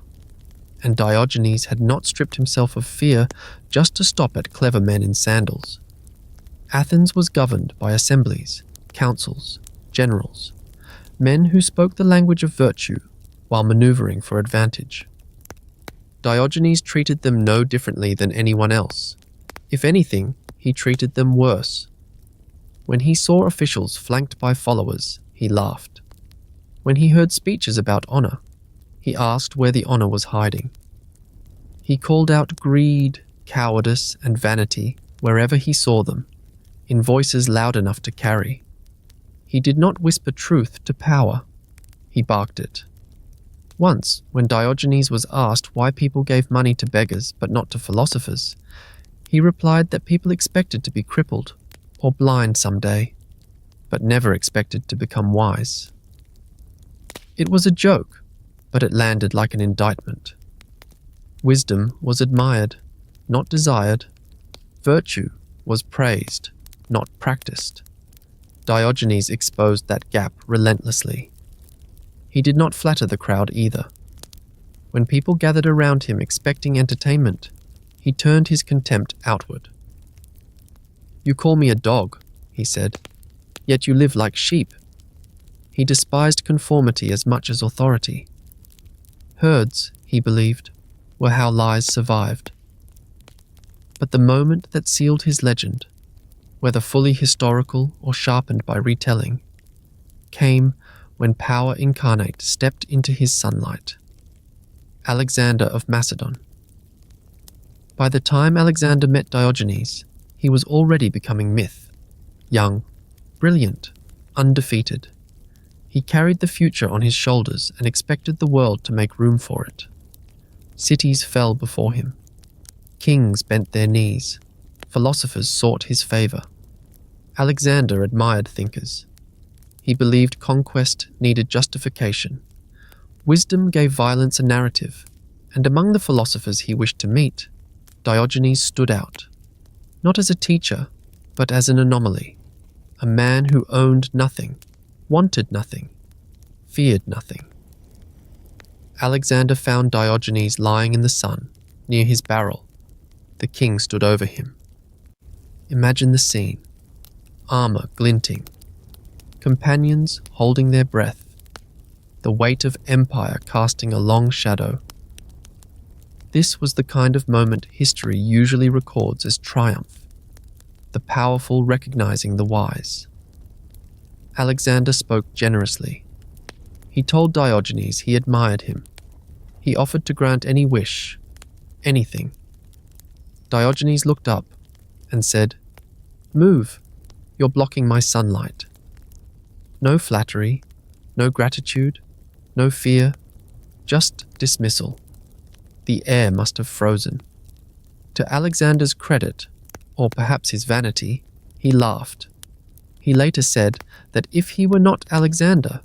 and Diogenes had not stripped himself of fear just to stop at clever men in sandals. Athens was governed by assemblies, councils, generals, men who spoke the language of virtue while maneuvering for advantage. Diogenes treated them no differently than anyone else. If anything, he treated them worse. When he saw officials flanked by followers, he laughed. When he heard speeches about honor, he asked where the honor was hiding. He called out greed, cowardice and vanity wherever he saw them, in voices loud enough to carry. He did not whisper truth to power, he barked it. Once, when Diogenes was asked why people gave money to beggars but not to philosophers, he replied that people expected to be crippled or blind someday, but never expected to become wise. It was a joke, but it landed like an indictment. Wisdom was admired, not desired. Virtue was praised, not practiced. Diogenes exposed that gap relentlessly. He did not flatter the crowd either. When people gathered around him expecting entertainment, he turned his contempt outward. "You call me a dog," he said, "yet you live like sheep." He despised conformity as much as authority. Herds, he believed, were how lies survived. But the moment that sealed his legend, whether fully historical or sharpened by retelling, came when power incarnate stepped into his sunlight. Alexander of Macedon. By the time Alexander met Diogenes, he was already becoming myth. Young, brilliant, undefeated. He carried the future on his shoulders and expected the world to make room for it. Cities fell before him. Kings bent their knees. Philosophers sought his favor. Alexander admired thinkers. He believed conquest needed justification. Wisdom gave violence a narrative, and among the philosophers he wished to meet, Diogenes stood out, not as a teacher, but as an anomaly, a man who owned nothing, wanted nothing, feared nothing. Alexander found Diogenes lying in the sun, near his barrel. The king stood over him. Imagine the scene. Armor glinting. Companions holding their breath. The weight of empire casting a long shadow. This was the kind of moment history usually records as triumph. The powerful recognizing the wise. Alexander spoke generously. He told Diogenes he admired him. He offered to grant any wish, anything. Diogenes looked up and said, "Move, you're blocking my sunlight." No flattery, no gratitude, no fear, just dismissal. The air must have frozen. To Alexander's credit, or perhaps his vanity, he laughed. He later said that if he were not Alexander,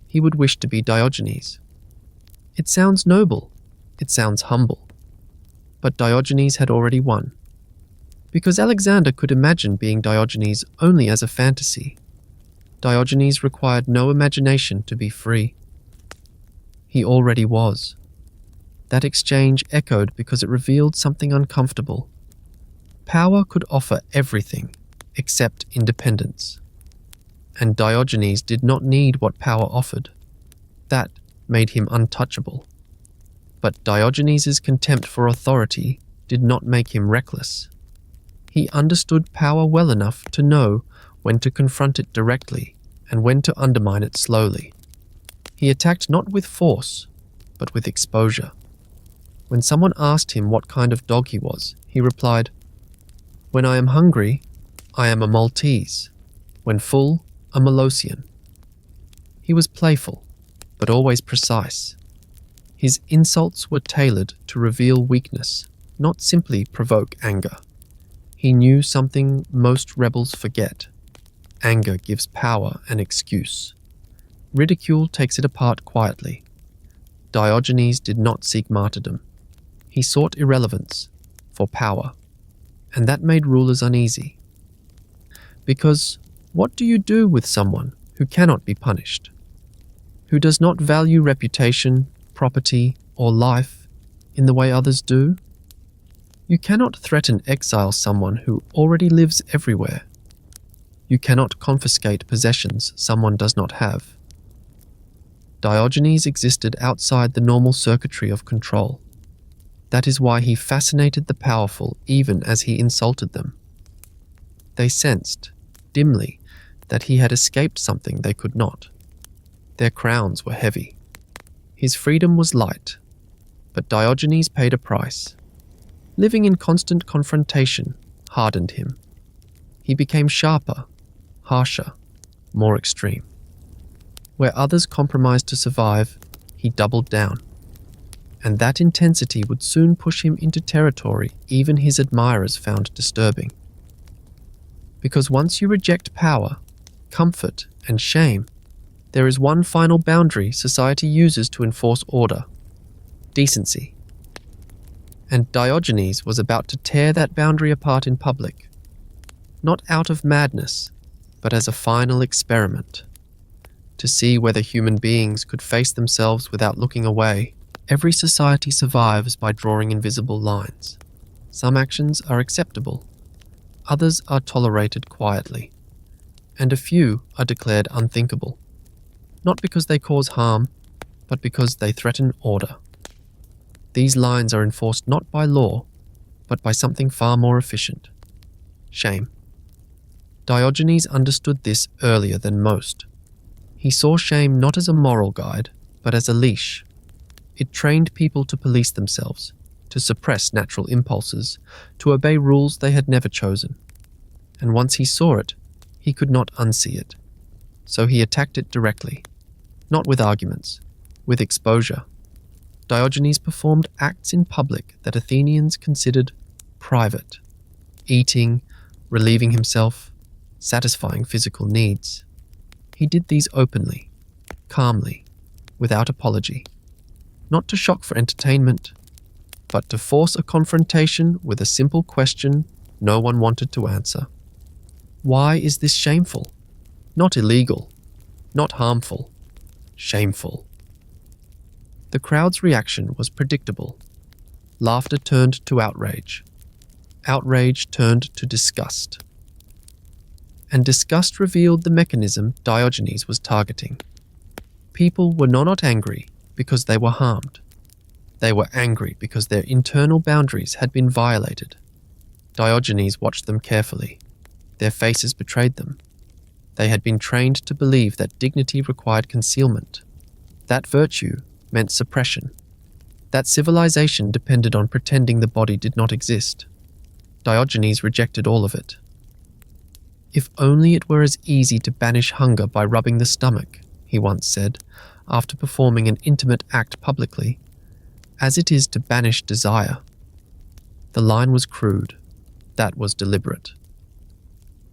he would wish to be Diogenes. It sounds noble, it sounds humble. But Diogenes had already won. Because Alexander could imagine being Diogenes only as a fantasy. Diogenes required no imagination to be free. He already was. That exchange echoed because it revealed something uncomfortable. Power could offer everything except independence. And Diogenes did not need what power offered. That made him untouchable. But Diogenes' contempt for authority did not make him reckless. He understood power well enough to know when to confront it directly and when to undermine it slowly. He attacked not with force, but with exposure. When someone asked him what kind of dog he was, he replied, "When I am hungry, I am a Maltese. When full, a Molossian." He was playful, but always precise. His insults were tailored to reveal weakness, not simply provoke anger. He knew something most rebels forget. Anger gives power an excuse. Ridicule takes it apart quietly. Diogenes did not seek martyrdom. He sought irrelevance for power, and that made rulers uneasy. Because what do you do with someone who cannot be punished? Who does not value reputation, property, or life in the way others do? You cannot threaten exile someone who already lives everywhere. You cannot confiscate possessions someone does not have. Diogenes existed outside the normal circuitry of control. That is why he fascinated the powerful even as he insulted them. They sensed, dimly, that he had escaped something they could not. Their crowns were heavy. His freedom was light, but Diogenes paid a price. Living in constant confrontation hardened him. He became sharper, harsher, more extreme. Where others compromised to survive, he doubled down. And that intensity would soon push him into territory even his admirers found disturbing. Because once you reject power, comfort, and shame, there is one final boundary society uses to enforce order: decency. And Diogenes was about to tear that boundary apart in public, not out of madness, but as a final experiment, to see whether human beings could face themselves without looking away. Every society survives by drawing invisible lines. Some actions are acceptable, others are tolerated quietly, and a few are declared unthinkable, not because they cause harm, but because they threaten order. These lines are enforced not by law, but by something far more efficient: shame. Diogenes understood this earlier than most. He saw shame not as a moral guide, but as a leash. It trained people to police themselves, to suppress natural impulses, to obey rules they had never chosen. And once he saw it, he could not unsee it. So he attacked it directly, not with arguments, with exposure. Diogenes performed acts in public that Athenians considered private: eating, relieving himself, satisfying physical needs. He did these openly, calmly, without apology. Not to shock for entertainment, but to force a confrontation with a simple question no one wanted to answer. Why is this shameful? Not illegal, not harmful, shameful. The crowd's reaction was predictable. Laughter turned to outrage. Outrage turned to disgust. And disgust revealed the mechanism Diogenes was targeting. People were not angry because they were harmed. They were angry because their internal boundaries had been violated. Diogenes watched them carefully. Their faces betrayed them. They had been trained to believe that dignity required concealment, that virtue meant suppression, that civilization depended on pretending the body did not exist. Diogenes rejected all of it. If only it were as easy to banish hunger by rubbing the stomach, he once said, after performing an intimate act publicly, as it is to banish desire. The line was crude. That was deliberate.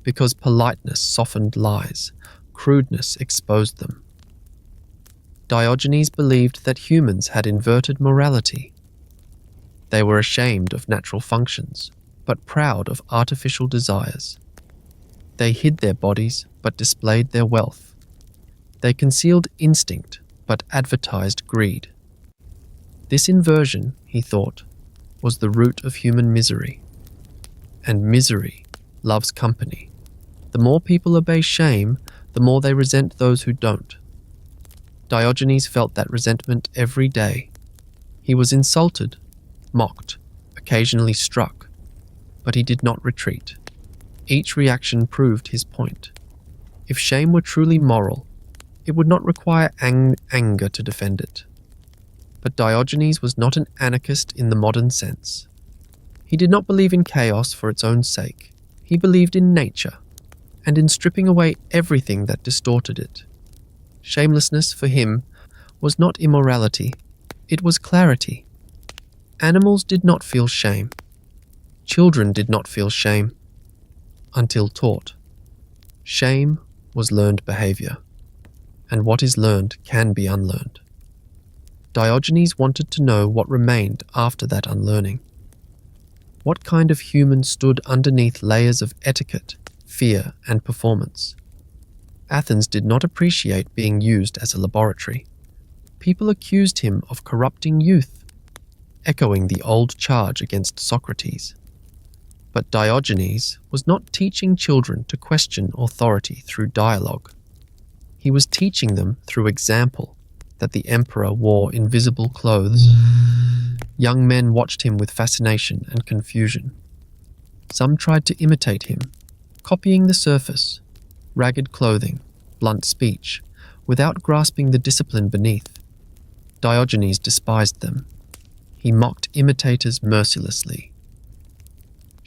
Because politeness softened lies, crudeness exposed them. Diogenes believed that humans had inverted morality. They were ashamed of natural functions, but proud of artificial desires. They hid their bodies, but displayed their wealth. They concealed instinct, but advertised greed. This inversion, he thought, was the root of human misery. And misery loves company. The more people obey shame, the more they resent those who don't. Diogenes felt that resentment every day. He was insulted, mocked, occasionally struck, but he did not retreat. Each reaction proved his point. If shame were truly moral, it would not require anger to defend it. But Diogenes was not an anarchist in the modern sense. He did not believe in chaos for its own sake. He believed in nature, and in stripping away everything that distorted it. Shamelessness for him was not immorality, it was clarity. Animals did not feel shame. Children did not feel shame, until taught. Shame was learned behavior, and what is learned can be unlearned. Diogenes wanted to know what remained after that unlearning. What kind of human stood underneath layers of etiquette, fear, and performance? Athens did not appreciate being used as a laboratory. People accused him of corrupting youth, echoing the old charge against Socrates. But Diogenes was not teaching children to question authority through dialogue. He was teaching them through example that the emperor wore invisible clothes. Young men watched him with fascination and confusion. Some tried to imitate him, copying the surface, ragged clothing, blunt speech, without grasping the discipline beneath. Diogenes despised them. He mocked imitators mercilessly,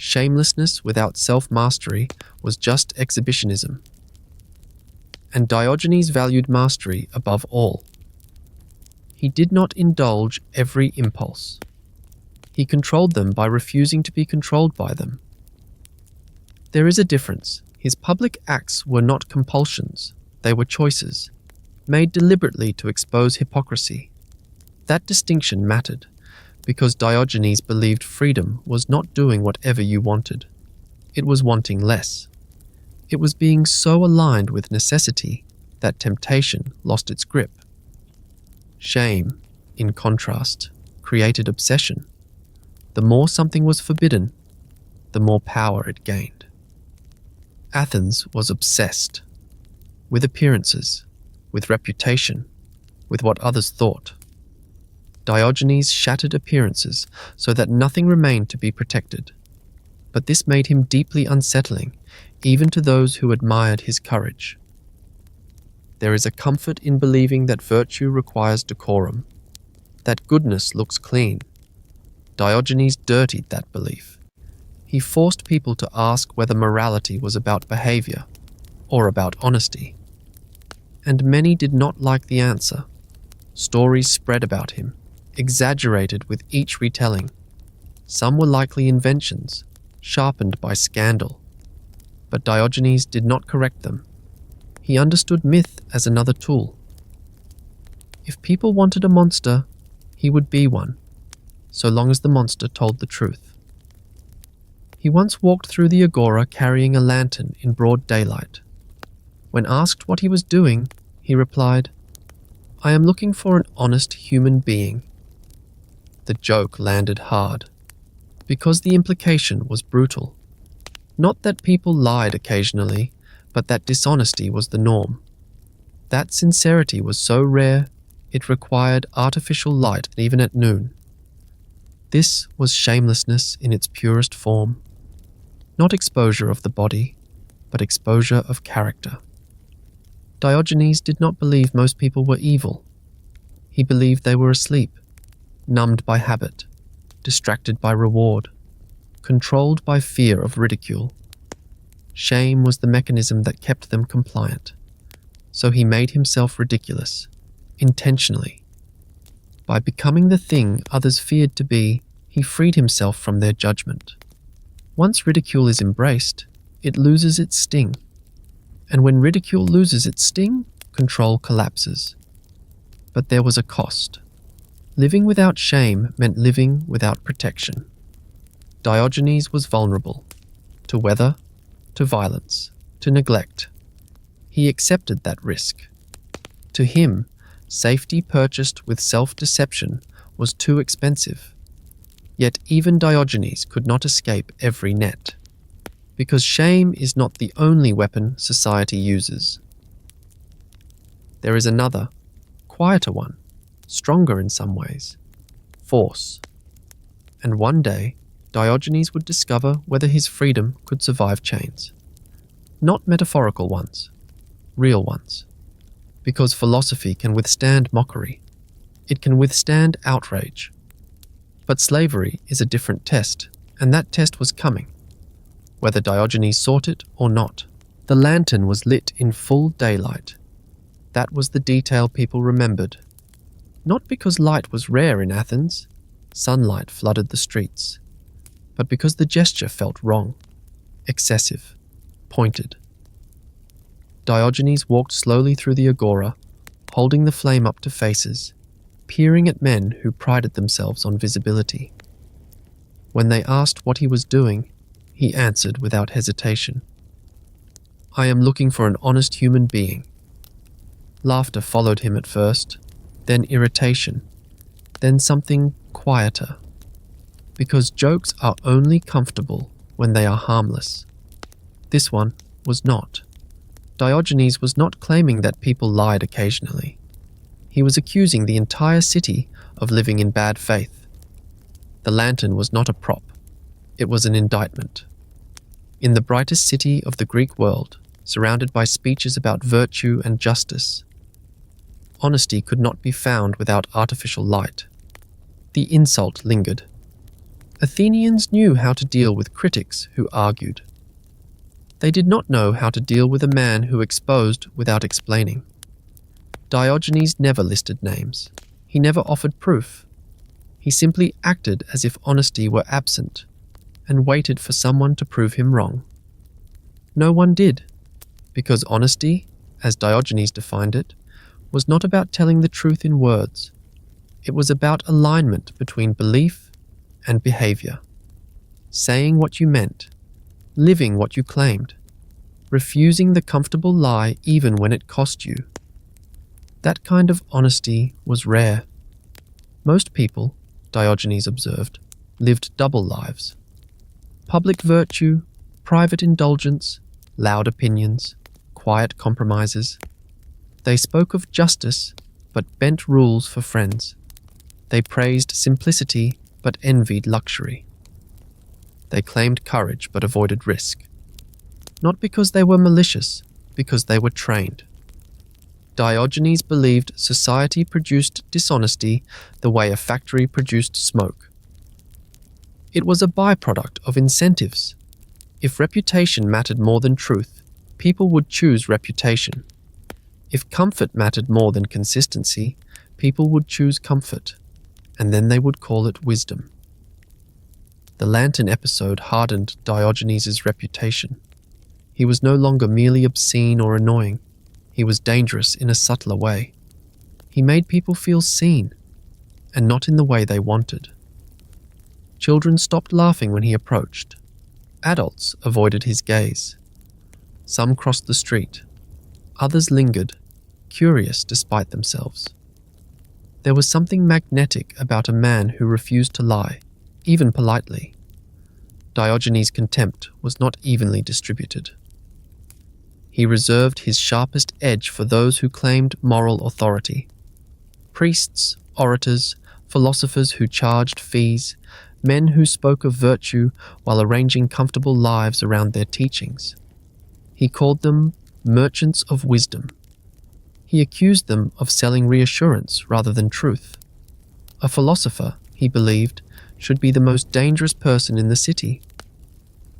Shamelessness without self-mastery was just exhibitionism. And Diogenes valued mastery above all. He did not indulge every impulse. He controlled them by refusing to be controlled by them. There is a difference. His public acts were not compulsions, they were choices, made deliberately to expose hypocrisy. That distinction mattered, because Diogenes believed freedom was not doing whatever you wanted. It was wanting less. It was being so aligned with necessity that temptation lost its grip. Shame, in contrast, created obsession. The more something was forbidden, the more power it gained. Athens was obsessed with appearances, with reputation, with what others thought. Diogenes shattered appearances so that nothing remained to be protected. But this made him deeply unsettling, even to those who admired his courage. There is a comfort in believing that virtue requires decorum, that goodness looks clean. Diogenes dirtied that belief. He forced people to ask whether morality was about behavior or about honesty. And many did not like the answer. Stories spread about him, exaggerated with each retelling. Some were likely inventions, sharpened by scandal. But Diogenes did not correct them. He understood myth as another tool. If people wanted a monster, he would be one, so long as the monster told the truth. He once walked through the agora carrying a lantern in broad daylight. When asked what he was doing, he replied, "I am looking for an honest human being." The joke landed hard, because the implication was brutal. Not that people lied occasionally, but that dishonesty was the norm. That sincerity was so rare, it required artificial light even at noon. This was shamelessness in its purest form. Not exposure of the body, but exposure of character. Diogenes did not believe most people were evil. He believed they were asleep, numbed by habit, distracted by reward, controlled by fear of ridicule. Shame was the mechanism that kept them compliant, so he made himself ridiculous, intentionally. By becoming the thing others feared to be, he freed himself from their judgment. Once ridicule is embraced, it loses its sting. And when ridicule loses its sting, control collapses. But there was a cost. Living without shame meant living without protection. Diogenes was vulnerable to weather, to violence, to neglect. He accepted that risk. To him, safety purchased with self-deception was too expensive. Yet even Diogenes could not escape every net, because shame is not the only weapon society uses. There is another, quieter one, stronger in some ways, force. And one day, Diogenes would discover whether his freedom could survive chains. Not metaphorical ones, real ones. Because philosophy can withstand mockery. It can withstand outrage. But slavery is a different test, and that test was coming. Whether Diogenes sought it or not, the lantern was lit in full daylight. That was the detail people remembered. Not because light was rare in Athens, sunlight flooded the streets, but because the gesture felt wrong, excessive, pointed. Diogenes walked slowly through the agora, holding the flame up to faces, peering at men who prided themselves on visibility. When they asked what he was doing, he answered without hesitation, "I am looking for an honest human being." Laughter followed him at first, then irritation, then something quieter. Because jokes are only comfortable when they are harmless. This one was not. Diogenes was not claiming that people lied occasionally. He was accusing the entire city of living in bad faith. The lantern was not a prop. It was an indictment. In the brightest city of the Greek world, surrounded by speeches about virtue and justice, honesty could not be found without artificial light. The insult lingered. Athenians knew how to deal with critics who argued. They did not know how to deal with a man who exposed without explaining. Diogenes never listed names. He never offered proof. He simply acted as if honesty were absent and waited for someone to prove him wrong. No one did, because honesty, as Diogenes defined it, was not about telling the truth in words. It was about alignment between belief and behavior. Saying what you meant, living what you claimed, refusing the comfortable lie even when it cost you. That kind of honesty was rare. Most people, Diogenes observed, lived double lives. Public virtue, private indulgence, loud opinions, quiet compromises. They spoke of justice, but bent rules for friends. They praised simplicity, but envied luxury. They claimed courage, but avoided risk. Not because they were malicious, because they were trained. Diogenes believed society produced dishonesty the way a factory produced smoke. It was a byproduct of incentives. If reputation mattered more than truth, people would choose reputation. If comfort mattered more than consistency, people would choose comfort, and then they would call it wisdom. The lantern episode hardened Diogenes' reputation. He was no longer merely obscene or annoying. He was dangerous in a subtler way. He made people feel seen, and not in the way they wanted. Children stopped laughing when he approached. Adults avoided his gaze. Some crossed the street. Others lingered, curious despite themselves. There was something magnetic about a man who refused to lie, even politely. Diogenes' contempt was not evenly distributed. He reserved his sharpest edge for those who claimed moral authority. Priests, orators, philosophers who charged fees, men who spoke of virtue while arranging comfortable lives around their teachings. He called them merchants of wisdom. He accused them of selling reassurance rather than truth. A philosopher, he believed, should be the most dangerous person in the city.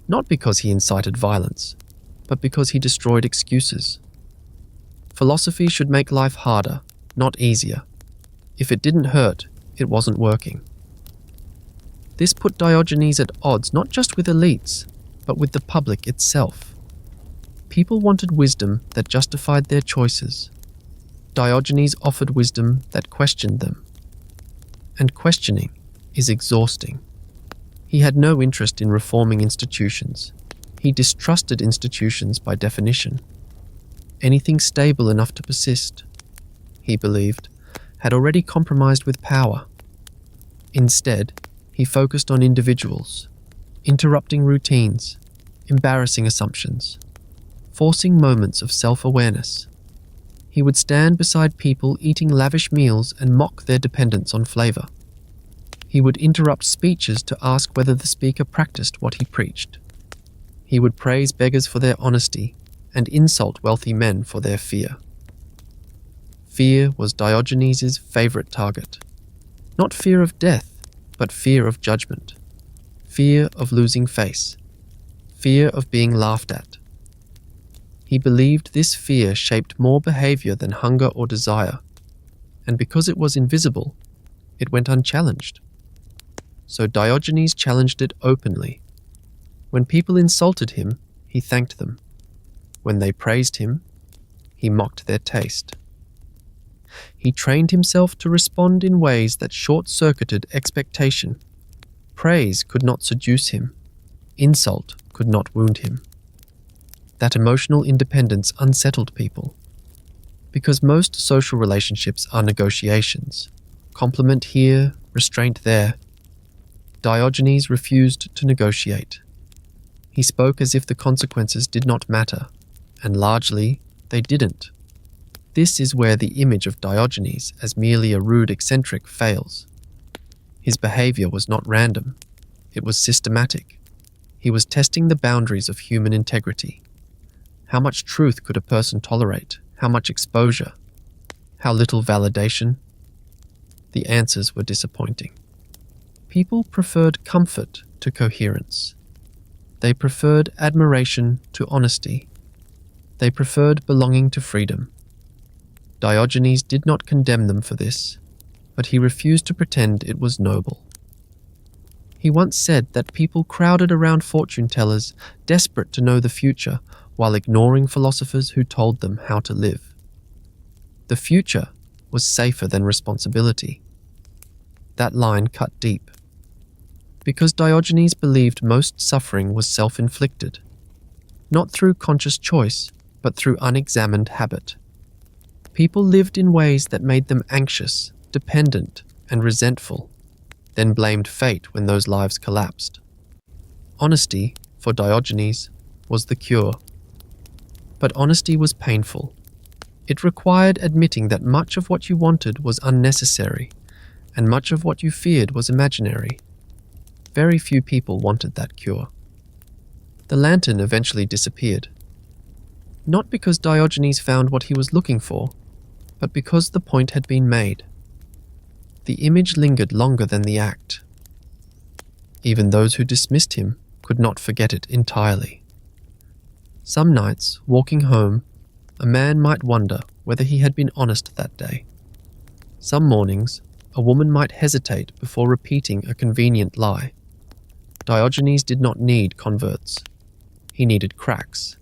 Not because he incited violence, but because he destroyed excuses. Philosophy should make life harder, not easier. If it didn't hurt, it wasn't working. This put Diogenes at odds not just with elites, but with the public itself. People wanted wisdom that justified their choices. Diogenes offered wisdom that questioned them. And questioning is exhausting. He had no interest in reforming institutions. He distrusted institutions by definition. Anything stable enough to persist, he believed, had already compromised with power. Instead, he focused on individuals, interrupting routines, embarrassing assumptions, forcing moments of self-awareness. He would stand beside people eating lavish meals and mock their dependence on flavor. He would interrupt speeches to ask whether the speaker practiced what he preached. He would praise beggars for their honesty and insult wealthy men for their fear. Fear was Diogenes' favorite target. Not fear of death, but fear of judgment. Fear of losing face. Fear of being laughed at. He believed this fear shaped more behavior than hunger or desire, and because it was invisible, it went unchallenged. So Diogenes challenged it openly. When people insulted him, he thanked them. When they praised him, he mocked their taste. He trained himself to respond in ways that short-circuited expectation. Praise could not seduce him. Insult could not wound him. That emotional independence unsettled people. Because most social relationships are negotiations. Compliment here, restraint there. Diogenes refused to negotiate. He spoke as if the consequences did not matter, and largely, they didn't. This is where the image of Diogenes as merely a rude eccentric fails. His behavior was not random. It was systematic. He was testing the boundaries of human integrity. How much truth could a person tolerate? How much exposure? How little validation? The answers were disappointing. People preferred comfort to coherence. They preferred admiration to honesty. They preferred belonging to freedom. Diogenes did not condemn them for this, but he refused to pretend it was noble. He once said that people crowded around fortune-tellers, desperate to know the future, while ignoring philosophers who told them how to live. The future was safer than responsibility. That line cut deep. Because Diogenes believed most suffering was self-inflicted, not through conscious choice, but through unexamined habit. People lived in ways that made them anxious, dependent, and resentful, then blamed fate when those lives collapsed. Honesty, for Diogenes, was the cure. But honesty was painful. It required admitting that much of what you wanted was unnecessary, and much of what you feared was imaginary. Very few people wanted that cure. The lantern eventually disappeared. Not because Diogenes found what he was looking for, but because the point had been made. The image lingered longer than the act. Even those who dismissed him could not forget it entirely. Some nights, walking home, a man might wonder whether he had been honest that day. Some mornings, a woman might hesitate before repeating a convenient lie. Diogenes did not need converts. He needed cracks.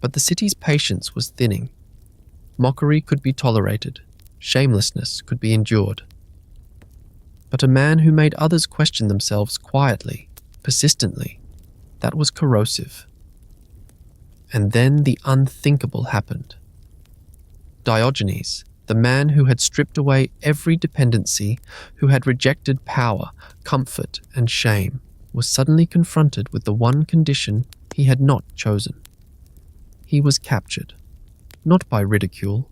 But the city's patience was thinning. Mockery could be tolerated. Shamelessness could be endured. But a man who made others question themselves quietly, persistently, that was corrosive. And then the unthinkable happened. Diogenes, the man who had stripped away every dependency, who had rejected power, comfort, and shame, was suddenly confronted with the one condition he had not chosen. He was captured, not by ridicule,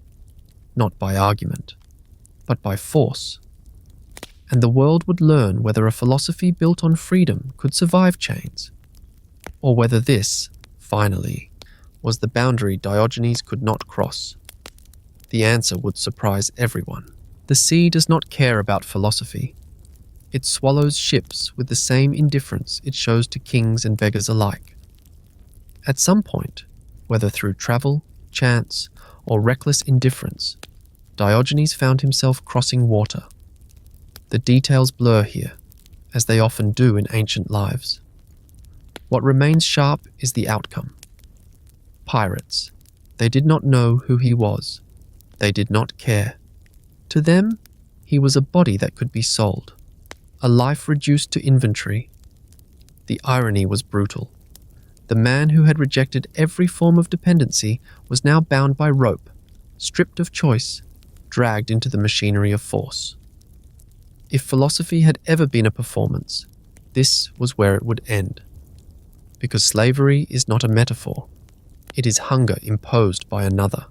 not by argument, but by force. And the world would learn whether a philosophy built on freedom could survive chains, or whether this, finally, was the boundary Diogenes could not cross. The answer would surprise everyone. The sea does not care about philosophy. It swallows ships with the same indifference it shows to kings and beggars alike. At some point, whether through travel, chance, or reckless indifference, Diogenes found himself crossing water. The details blur here, as they often do in ancient lives. What remains sharp is the outcome. Pirates. They did not know who he was. They did not care. To them, he was a body that could be sold, a life reduced to inventory. The irony was brutal. The man who had rejected every form of dependency was now bound by rope, stripped of choice, dragged into the machinery of force. If philosophy had ever been a performance, this was where it would end. Because slavery is not a metaphor. It is hunger imposed by another.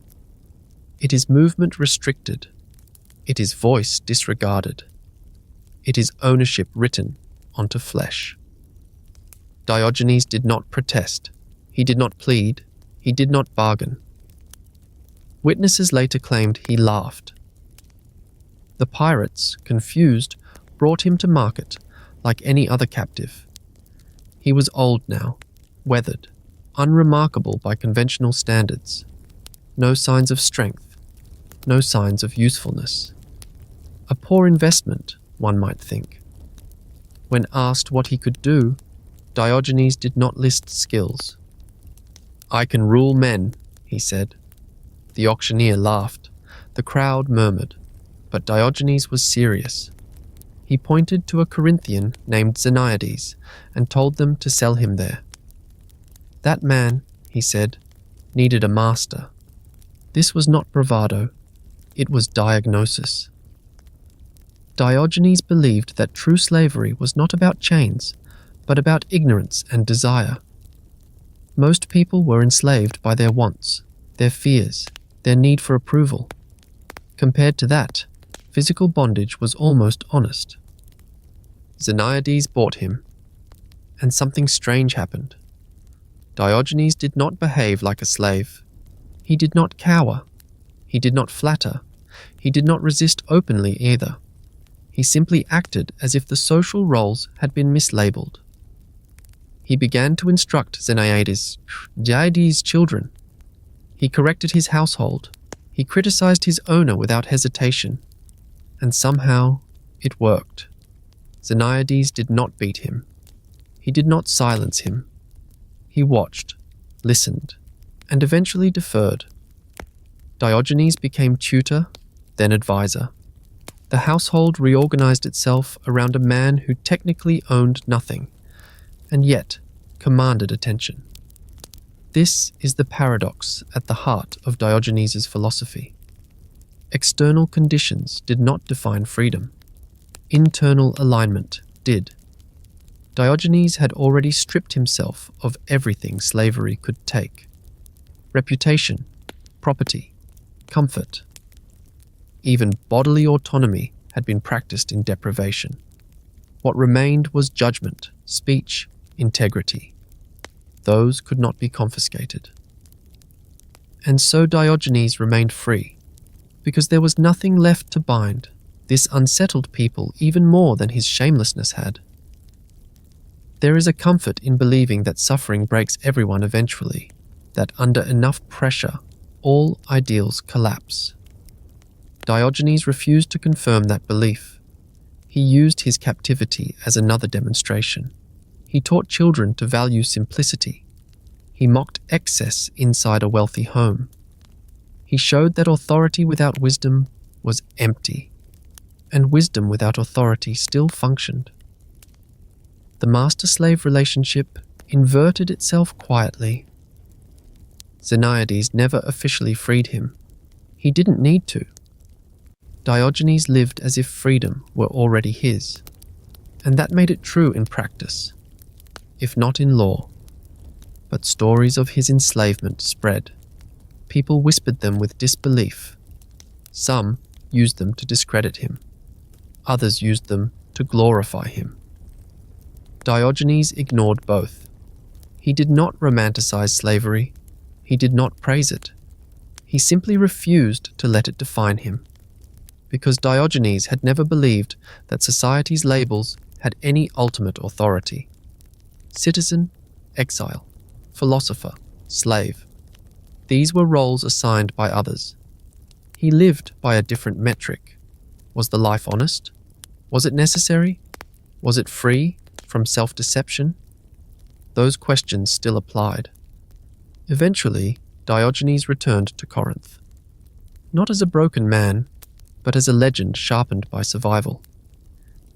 It is movement restricted. It is voice disregarded. It is ownership written onto flesh. Diogenes did not protest. He did not plead. He did not bargain. Witnesses later claimed he laughed. The pirates, confused, brought him to market like any other captive. He was old now, weathered, unremarkable by conventional standards. No signs of strength, no signs of usefulness. A poor investment, one might think. When asked what he could do, Diogenes did not list skills. "I can rule men," he said. The auctioneer laughed. The crowd murmured. But Diogenes was serious. He pointed to a Corinthian named Xeniades and told them to sell him there. That man, he said, needed a master. This was not bravado. It was diagnosis. Diogenes believed that true slavery was not about chains, but about ignorance and desire. Most people were enslaved by their wants, their fears, their need for approval. Compared to that, physical bondage was almost honest. Xeniades bought him, and something strange happened. Diogenes did not behave like a slave. He did not cower. He did not flatter. He did not resist openly either. He simply acted as if the social roles had been mislabeled. He began to instruct Xeniades' children. He corrected his household. He criticized his owner without hesitation. And somehow, it worked. Xeniades did not beat him. He did not silence him. He watched, listened, and eventually deferred. Diogenes became tutor, then advisor. The household reorganized itself around a man who technically owned nothing, and yet commanded attention. This is the paradox at the heart of Diogenes' philosophy. External conditions did not define freedom. Internal alignment did. Diogenes had already stripped himself of everything slavery could take: reputation, property, comfort. Even bodily autonomy had been practiced in deprivation. What remained was judgment, speech, integrity. Those could not be confiscated. And so Diogenes remained free, because there was nothing left to bind this unsettled people even more than his shamelessness had. There is a comfort in believing that suffering breaks everyone eventually, that under enough pressure, all ideals collapse. Diogenes refused to confirm that belief. He used his captivity as another demonstration. He taught children to value simplicity. He mocked excess inside a wealthy home. He showed that authority without wisdom was empty, and wisdom without authority still functioned. The master-slave relationship inverted itself quietly. Xeniades never officially freed him. He didn't need to. Diogenes lived as if freedom were already his, and that made it true in practice, if not in law. But stories of his enslavement spread. People whispered them with disbelief. Some used them to discredit him. Others used them to glorify him. Diogenes ignored both. He did not romanticize slavery. He did not praise it. He simply refused to let it define him. Because Diogenes had never believed that society's labels had any ultimate authority. Citizen, exile, philosopher, slave. These were roles assigned by others. He lived by a different metric. Was the life honest? Was it necessary? Was it free from self-deception? Those questions still applied. Eventually, Diogenes returned to Corinth. Not as a broken man, but as a legend sharpened by survival.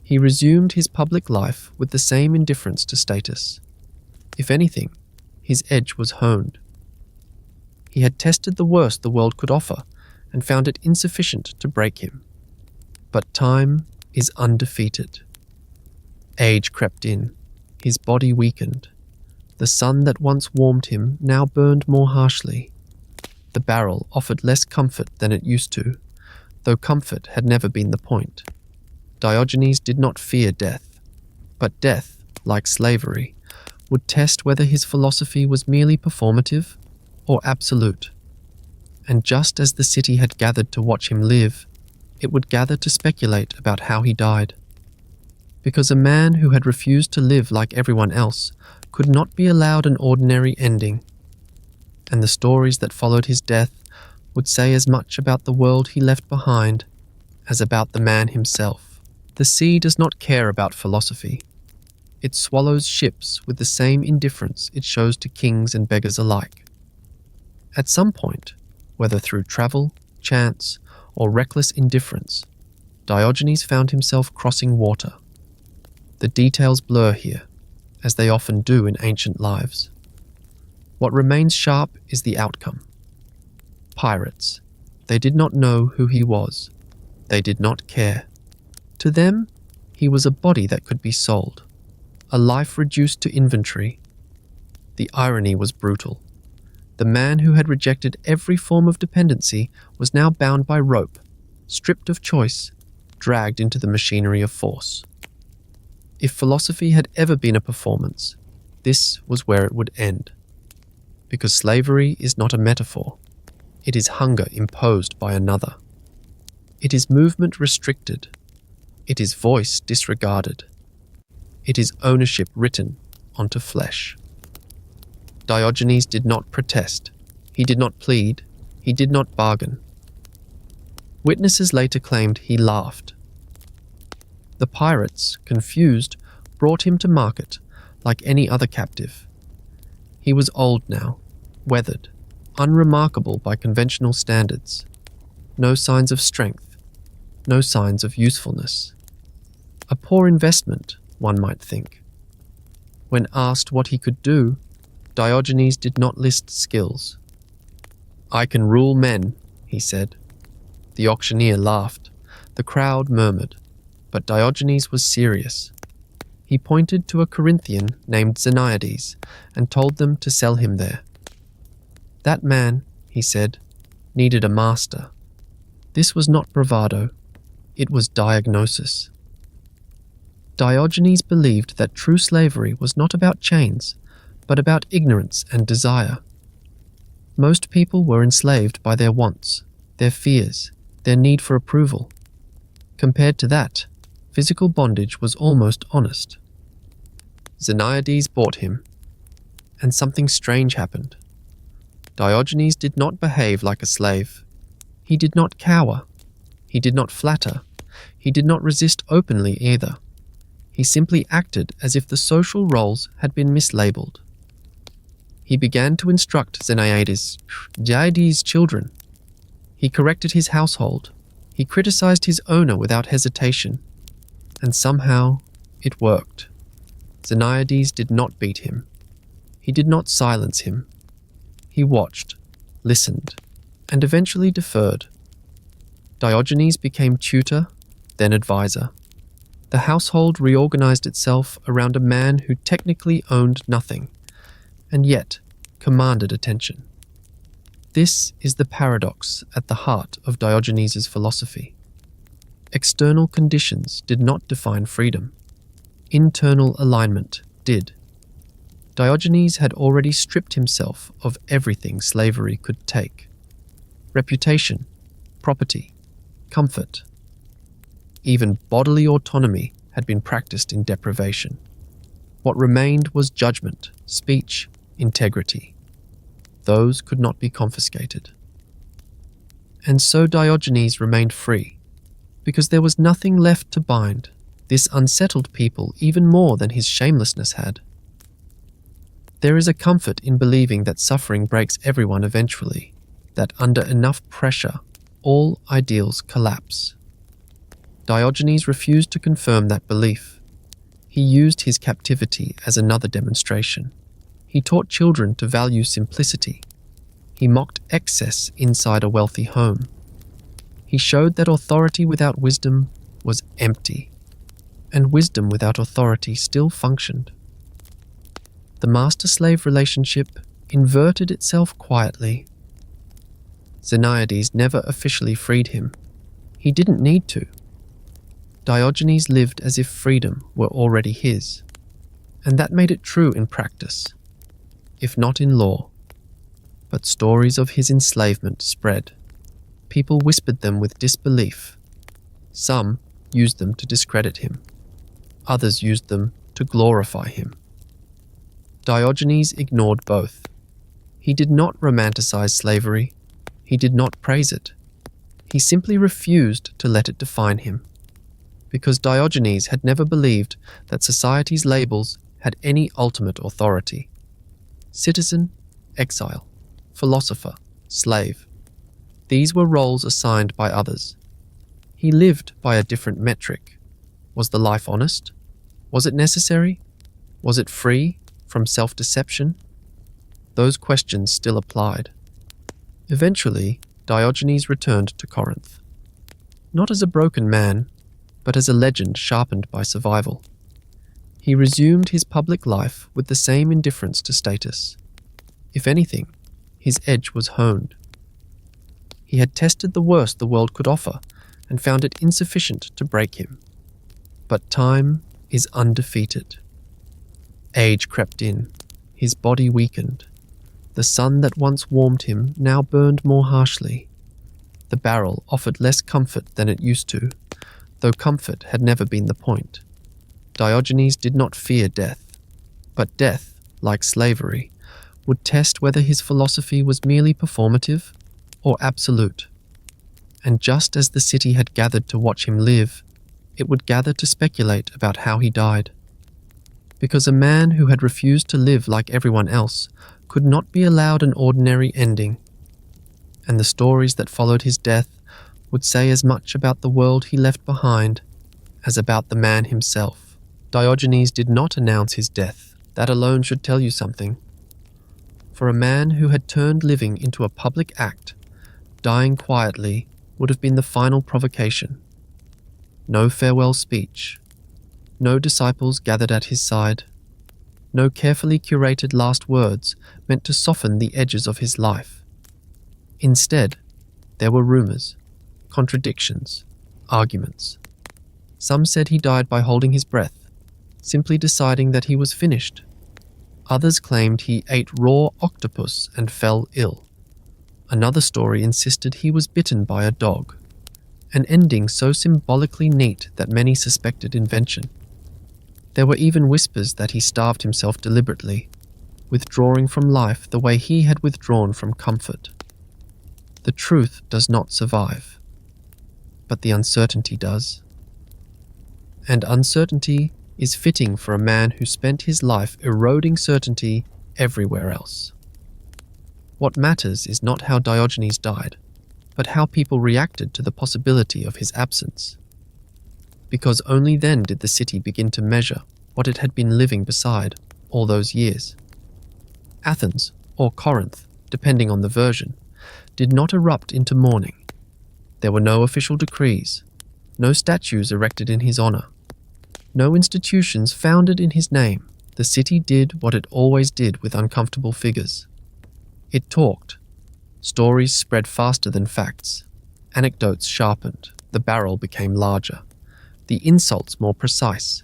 He resumed his public life with the same indifference to status. If anything, his edge was honed. He had tested the worst the world could offer and found it insufficient to break him. But time is undefeated. Age crept in. His body weakened. The sun that once warmed him now burned more harshly. The barrel offered less comfort than it used to, though comfort had never been the point. Diogenes did not fear death, but death, like slavery, would test whether his philosophy was merely performative or absolute. And just as the city had gathered to watch him live, it would gather to speculate about how he died. Because a man who had refused to live like everyone else could not be allowed an ordinary ending. And the stories that followed his death would say as much about the world he left behind as about the man himself. The sea does not care about philosophy. It swallows ships with the same indifference it shows to kings and beggars alike. At some point, whether through travel, chance, or reckless indifference, Diogenes found himself crossing water. The details blur here, as they often do in ancient lives. What remains sharp is the outcome. Pirates. They did not know who he was. They did not care. To them, he was a body that could be sold, a life reduced to inventory. The irony was brutal. The man who had rejected every form of dependency was now bound by rope, stripped of choice, dragged into the machinery of force. If philosophy had ever been a performance, this was where it would end. Because slavery is not a metaphor. It is hunger imposed by another. It is movement restricted. It is voice disregarded. It is ownership written onto flesh. Diogenes did not protest. He did not plead. He did not bargain. Witnesses later claimed he laughed. The pirates, confused, brought him to market like any other captive. He was old now, weathered, unremarkable by conventional standards. No signs of strength, no signs of usefulness. A poor investment, one might think. When asked what he could do, Diogenes did not list skills. "I can rule men," he said. The auctioneer laughed. The crowd murmured, but Diogenes was serious. He pointed to a Corinthian named Xeniades and told them to sell him there. That man, he said, needed a master. This was not bravado, it was diagnosis. Diogenes believed that true slavery was not about chains, but about ignorance and desire. Most people were enslaved by their wants, their fears, their need for approval. Compared to that, physical bondage was almost honest. Xeniades bought him, and something strange happened. Diogenes did not behave like a slave. He did not cower. He did not flatter. He did not resist openly either. He simply acted as if the social roles had been mislabeled. He began to instruct Xeniades' children. He corrected his household. He criticized his owner without hesitation. And somehow, it worked. Xeniades did not beat him. He did not silence him. He watched, listened, and eventually deferred. Diogenes became tutor, then advisor. The household reorganized itself around a man who technically owned nothing, and yet commanded attention. This is the paradox at the heart of Diogenes' philosophy. External conditions did not define freedom. Internal alignment did. Diogenes had already stripped himself of everything slavery could take. Reputation, property, comfort. Even bodily autonomy had been practiced in deprivation. What remained was judgment, speech, integrity. Those could not be confiscated. And so Diogenes remained free, because there was nothing left to bind this unsettled people even more than his shamelessness had. There is a comfort in believing that suffering breaks everyone eventually, that under enough pressure, all ideals collapse. Diogenes refused to confirm that belief. He used his captivity as another demonstration. He taught children to value simplicity. He mocked excess inside a wealthy home. He showed that authority without wisdom was empty, and wisdom without authority still functioned. The master-slave relationship inverted itself quietly. Xeniades never officially freed him. He didn't need to. Diogenes lived as if freedom were already his, and that made it true in practice, if not in law. But stories of his enslavement spread. People whispered them with disbelief. Some used them to discredit him. Others used them to glorify him. Diogenes ignored both. He did not romanticize slavery. He did not praise it. He simply refused to let it define him, because Diogenes had never believed that society's labels had any ultimate authority. Citizen, exile, philosopher, slave. These were roles assigned by others. He lived by a different metric. Was the life honest? Was it necessary? Was it free from self-deception? Those questions still applied. Eventually, Diogenes returned to Corinth. Not as a broken man, but as a legend sharpened by survival. He resumed his public life with the same indifference to status. If anything, his edge was honed. He had tested the worst the world could offer and found it insufficient to break him. But time is undefeated. Age crept in. His body weakened. The sun that once warmed him now burned more harshly. The barrel offered less comfort than it used to. Though comfort had never been the point, Diogenes did not fear death, but death, like slavery, would test whether his philosophy was merely performative or absolute. And just as the city had gathered to watch him live, it would gather to speculate about how he died. Because a man who had refused to live like everyone else could not be allowed an ordinary ending. And the stories that followed his death would say as much about the world he left behind as about the man himself. Diogenes did not announce his death. That alone should tell you something. For a man who had turned living into a public act, dying quietly would have been the final provocation. No farewell speech, no disciples gathered at his side, no carefully curated last words meant to soften the edges of his life. Instead, there were rumors, contradictions, arguments. Some said he died by holding his breath, simply deciding that he was finished. Others claimed he ate raw octopus and fell ill. Another story insisted he was bitten by a dog, an ending so symbolically neat that many suspected invention. There were even whispers that he starved himself deliberately, withdrawing from life the way he had withdrawn from comfort. The truth does not survive, but the uncertainty does. And uncertainty is fitting for a man who spent his life eroding certainty everywhere else. What matters is not how Diogenes died, but how people reacted to the possibility of his absence. Because only then did the city begin to measure what it had been living beside all those years. Athens, or Corinth, depending on the version, did not erupt into mourning. There were no official decrees, no statues erected in his honor, no institutions founded in his name. The city did what it always did with uncomfortable figures. It talked. Stories spread faster than facts. Anecdotes sharpened. The barrel became larger. The insults more precise.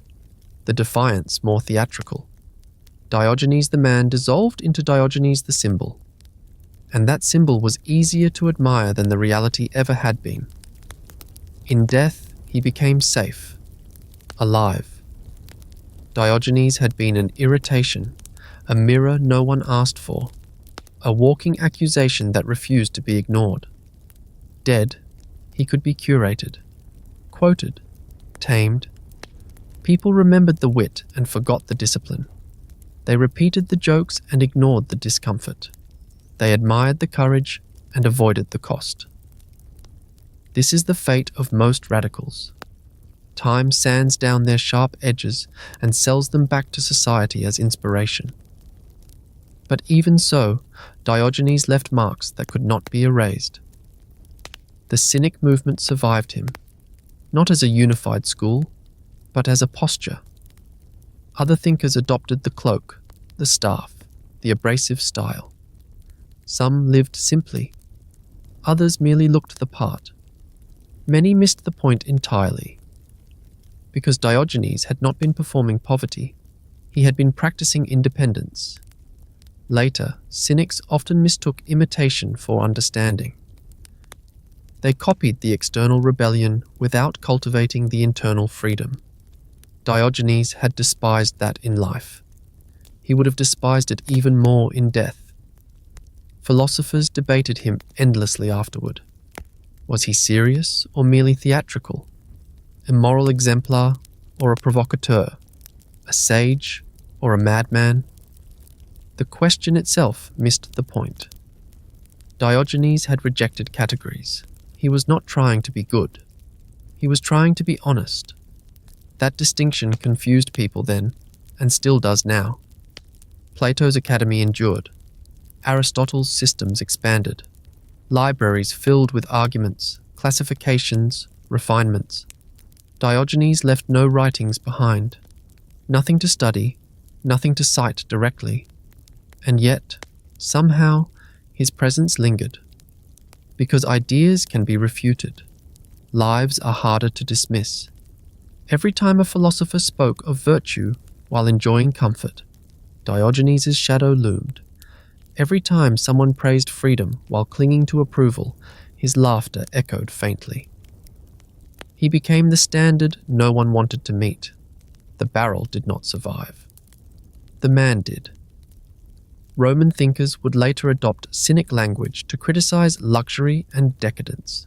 The defiance more theatrical. Diogenes the man dissolved into Diogenes the symbol. And that symbol was easier to admire than the reality ever had been. In death, he became safe, alive. Diogenes had been an irritation, a mirror no one asked for, a walking accusation that refused to be ignored. Dead, he could be curated, quoted, tamed. People remembered the wit and forgot the discipline. They repeated the jokes and ignored the discomfort. They admired the courage and avoided the cost. This is the fate of most radicals. Time sands down their sharp edges and sells them back to society as inspiration. But even so, Diogenes left marks that could not be erased. The Cynic movement survived him, not as a unified school, but as a posture. Other thinkers adopted the cloak, the staff, the abrasive style. Some lived simply. Others merely looked the part. Many missed the point entirely. Because Diogenes had not been performing poverty, he had been practicing independence. Later, cynics often mistook imitation for understanding. They copied the external rebellion without cultivating the internal freedom. Diogenes had despised that in life. He would have despised it even more in death. Philosophers debated him endlessly afterward. Was he serious or merely theatrical? A moral exemplar or a provocateur? A sage or a madman? The question itself missed the point. Diogenes had rejected categories. He was not trying to be good. He was trying to be honest. That distinction confused people then, and still does now. Plato's academy endured. Aristotle's systems expanded. Libraries filled with arguments, classifications, refinements. Diogenes left no writings behind. Nothing to study, nothing to cite directly. And yet, somehow, his presence lingered. Because ideas can be refuted. Lives are harder to dismiss. Every time a philosopher spoke of virtue while enjoying comfort, Diogenes' shadow loomed. Every time someone praised freedom while clinging to approval, his laughter echoed faintly. He became the standard no one wanted to meet. The barrel did not survive. The man did. Roman thinkers would later adopt Cynic language to criticize luxury and decadence.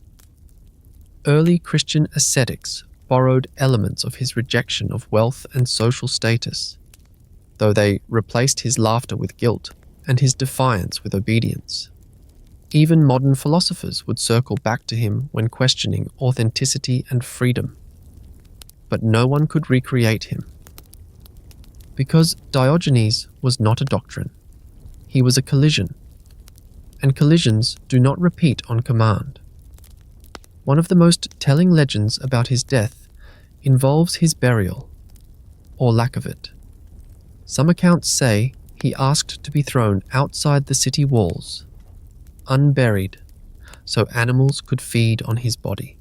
Early Christian ascetics borrowed elements of his rejection of wealth and social status, though they replaced his laughter with guilt and his defiance with obedience. Even modern philosophers would circle back to him when questioning authenticity and freedom. But no one could recreate him. Because Diogenes was not a doctrine. He was a collision. And collisions do not repeat on command. One of the most telling legends about his death involves his burial, or lack of it. Some accounts say he asked to be thrown outside the city walls, unburied, so animals could feed on his body.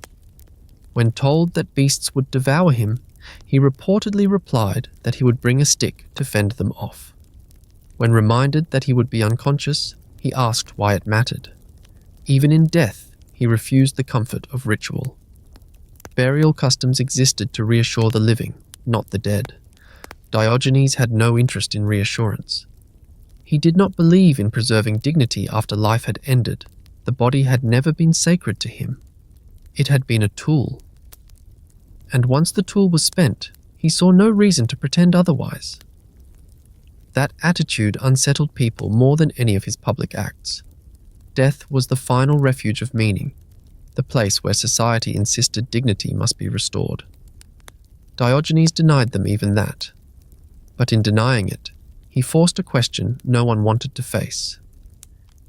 When told that beasts would devour him, he reportedly replied that he would bring a stick to fend them off. When reminded that he would be unconscious, he asked why it mattered. Even in death, he refused the comfort of ritual. Burial customs existed to reassure the living, not the dead. Diogenes had no interest in reassurance. He did not believe in preserving dignity after life had ended. The body had never been sacred to him. It had been a tool. And once the tool was spent, he saw no reason to pretend otherwise. That attitude unsettled people more than any of his public acts. Death was the final refuge of meaning, the place where society insisted dignity must be restored. Diogenes denied them even that. But in denying it, he forced a question no one wanted to face.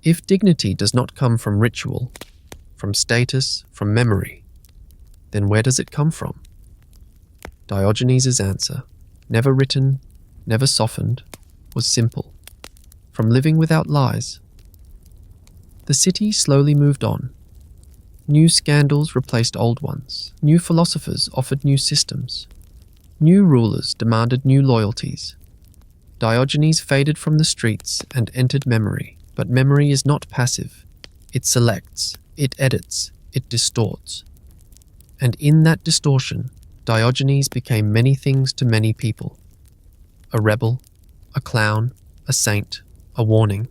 If dignity does not come from ritual, from status, from memory, then where does it come from? Diogenes' answer, never written, never softened, was simple. From living without lies. The city slowly moved on. New scandals replaced old ones. New philosophers offered new systems. New rulers demanded new loyalties. Diogenes faded from the streets and entered memory, but memory is not passive. It selects, it edits, it distorts. And in that distortion, Diogenes became many things to many people. A rebel, a clown, a saint, a warning.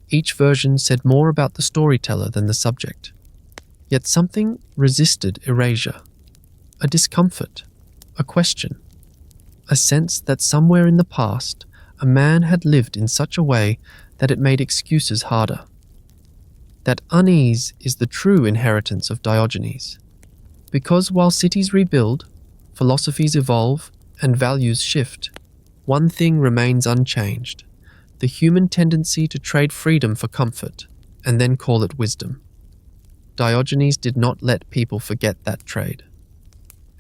Each version said more about the storyteller than the subject. Yet something resisted erasure. A discomfort, a question, a sense that somewhere in the past a man had lived in such a way that it made excuses harder. That unease is the true inheritance of Diogenes. Because while cities rebuild, philosophies evolve, and values shift, one thing remains unchanged: the human tendency to trade freedom for comfort, and then call it wisdom. Diogenes did not let people forget that trade.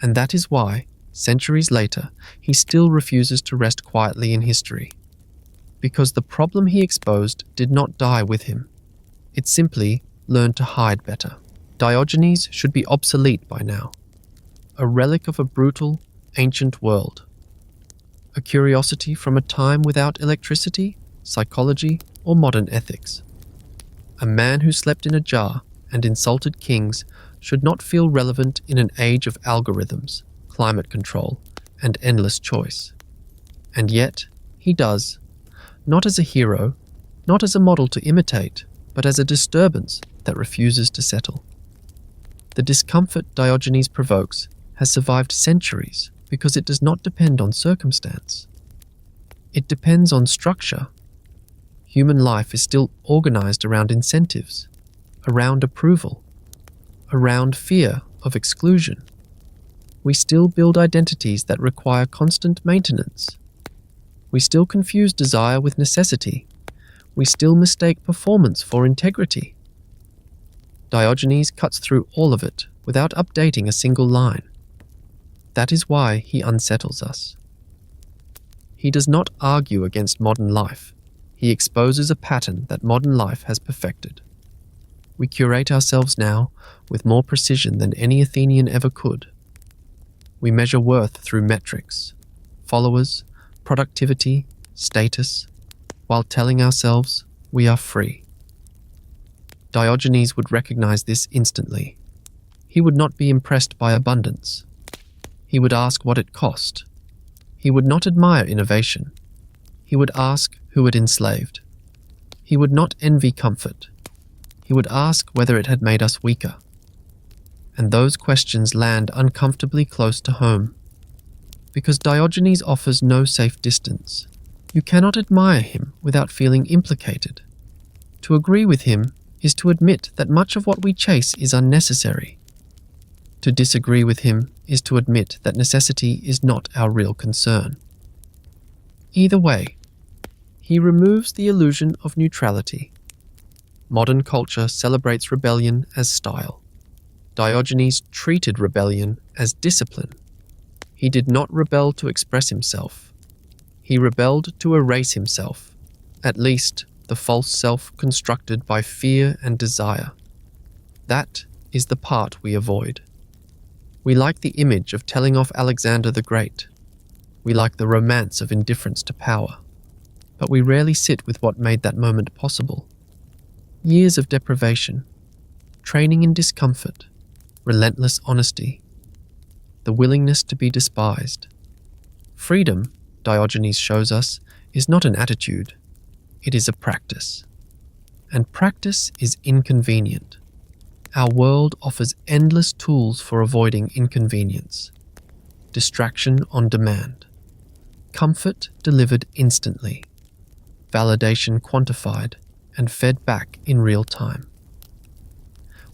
And that is why, centuries later, he still refuses to rest quietly in history. Because the problem he exposed did not die with him. It simply learned to hide better. Diogenes should be obsolete by now. A relic of a brutal, ancient world. A curiosity from a time without electricity, psychology, or modern ethics. A man who slept in a jar and insulted kings should not feel relevant in an age of algorithms, climate control, and endless choice. And yet, he does, not as a hero, not as a model to imitate, but as a disturbance that refuses to settle. The discomfort Diogenes provokes has survived centuries because it does not depend on circumstance. It depends on structure. Human life is still organized around incentives, around approval, around fear of exclusion. We still build identities that require constant maintenance. We still confuse desire with necessity. We still mistake performance for integrity. Diogenes cuts through all of it without updating a single line. That is why he unsettles us. He does not argue against modern life. He exposes a pattern that modern life has perfected. We curate ourselves now with more precision than any Athenian ever could. We measure worth through metrics, followers, productivity, status, while telling ourselves we are free. Diogenes would recognize this instantly. He would not be impressed by abundance. He would ask what it cost. He would not admire innovation. He would ask who it enslaved. He would not envy comfort. He would ask whether it had made us weaker. And those questions land uncomfortably close to home. Because Diogenes offers no safe distance. You cannot admire him without feeling implicated. To agree with him is to admit that much of what we chase is unnecessary. To disagree with him is to admit that necessity is not our real concern. Either way, he removes the illusion of neutrality. Modern culture celebrates rebellion as style. Diogenes treated rebellion as discipline. He did not rebel to express himself. He rebelled to erase himself, at least the false self constructed by fear and desire. That is the part we avoid. We like the image of telling off Alexander the Great. We like the romance of indifference to power. But we rarely sit with what made that moment possible. Years of deprivation, training in discomfort, relentless honesty, the willingness to be despised. Freedom, Diogenes shows us, is not an attitude. It is a practice. And practice is inconvenient. Our world offers endless tools for avoiding inconvenience. Distraction on demand. Comfort delivered instantly. Validation quantified and fed back in real time.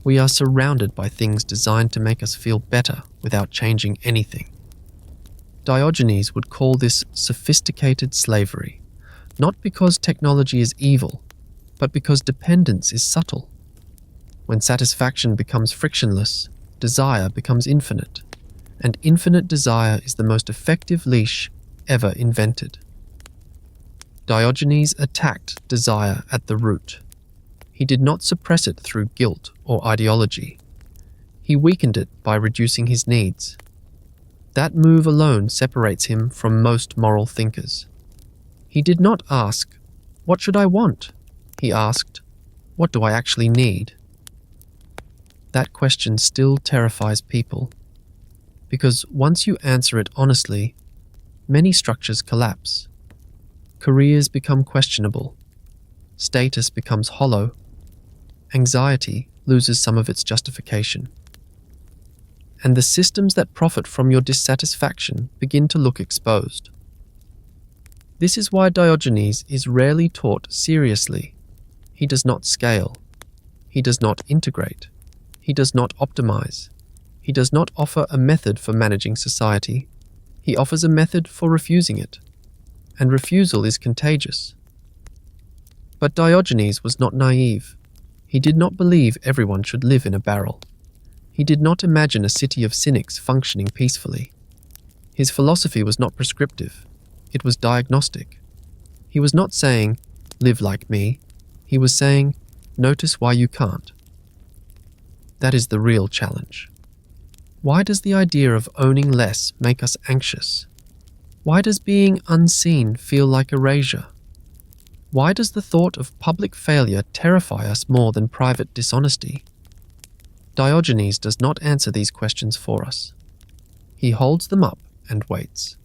We are surrounded by things designed to make us feel better without changing anything. Diogenes would call this sophisticated slavery, not because technology is evil, but because dependence is subtle. When satisfaction becomes frictionless, desire becomes infinite, and infinite desire is the most effective leash ever invented. Diogenes attacked desire at the root. He did not suppress it through guilt or ideology. He weakened it by reducing his needs. That move alone separates him from most moral thinkers. He did not ask, "What should I want?" He asked, "What do I actually need?" That question still terrifies people, because once you answer it honestly, many structures collapse. Careers become questionable. Status becomes hollow. Anxiety loses some of its justification. And the systems that profit from your dissatisfaction begin to look exposed. This is why Diogenes is rarely taught seriously. He does not scale. He does not integrate. He does not optimize. He does not offer a method for managing society. He offers a method for refusing it. And refusal is contagious. But Diogenes was not naive. He did not believe everyone should live in a barrel. He did not imagine a city of cynics functioning peacefully. His philosophy was not prescriptive. It was diagnostic. He was not saying, "Live like me." He was saying, "Notice why you can't." That is the real challenge. Why does the idea of owning less make us anxious? Why does being unseen feel like erasure? Why does the thought of public failure terrify us more than private dishonesty? Diogenes does not answer these questions for us. He holds them up and waits.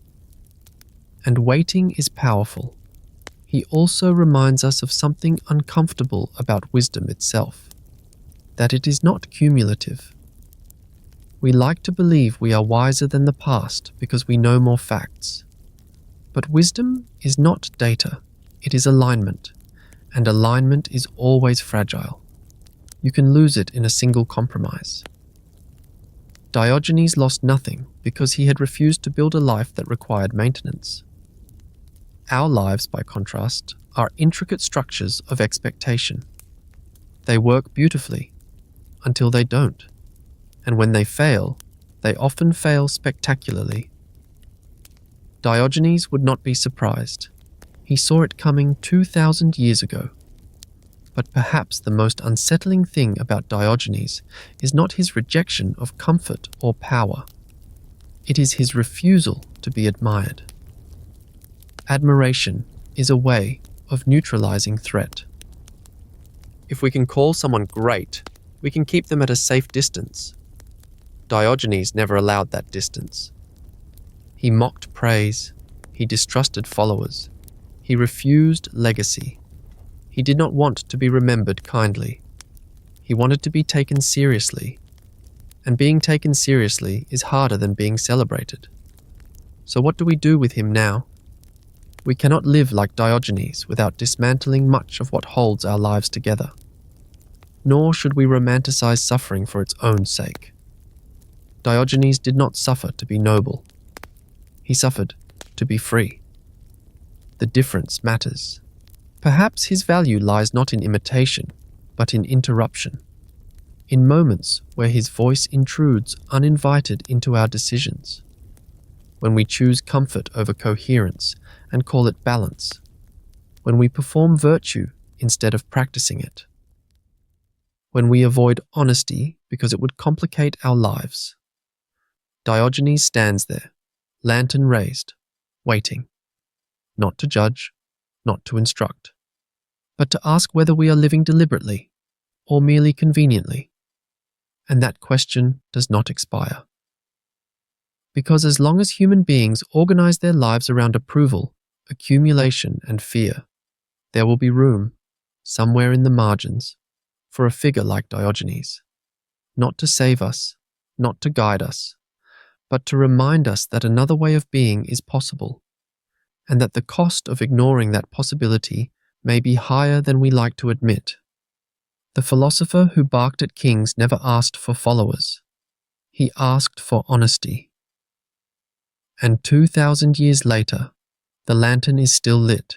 And waiting is powerful. He also reminds us of something uncomfortable about wisdom itself, that it is not cumulative. We like to believe we are wiser than the past because we know more facts. But wisdom is not data, it is alignment, and alignment is always fragile. You can lose it in a single compromise. Diogenes lost nothing because he had refused to build a life that required maintenance. Our lives, by contrast, are intricate structures of expectation. They work beautifully until they don't, and when they fail, they often fail spectacularly. Diogenes would not be surprised. He saw it coming 2,000 years ago. But perhaps the most unsettling thing about Diogenes is not his rejection of comfort or power. It is his refusal to be admired. Admiration is a way of neutralizing threat. If we can call someone great, we can keep them at a safe distance. Diogenes never allowed that distance. He mocked praise. He distrusted followers. He refused legacy. He did not want to be remembered kindly. He wanted to be taken seriously. And being taken seriously is harder than being celebrated. So what do we do with him now? We cannot live like Diogenes without dismantling much of what holds our lives together. Nor should we romanticize suffering for its own sake. Diogenes did not suffer to be noble. He suffered to be free. The difference matters. Perhaps his value lies not in imitation, but in interruption. In moments where his voice intrudes uninvited into our decisions. When we choose comfort over coherence and call it balance. When we perform virtue instead of practicing it. When we avoid honesty because it would complicate our lives. Diogenes stands there, lantern raised, waiting. Not to judge, not to instruct, but to ask whether we are living deliberately or merely conveniently. And that question does not expire. Because as long as human beings organize their lives around approval, accumulation, and fear, there will be room, somewhere in the margins, for a figure like Diogenes, not to save us, not to guide us, but to remind us that another way of being is possible, and that the cost of ignoring that possibility may be higher than we like to admit. The philosopher who barked at kings never asked for followers. He asked for honesty. And 2,000 years later, the lantern is still lit,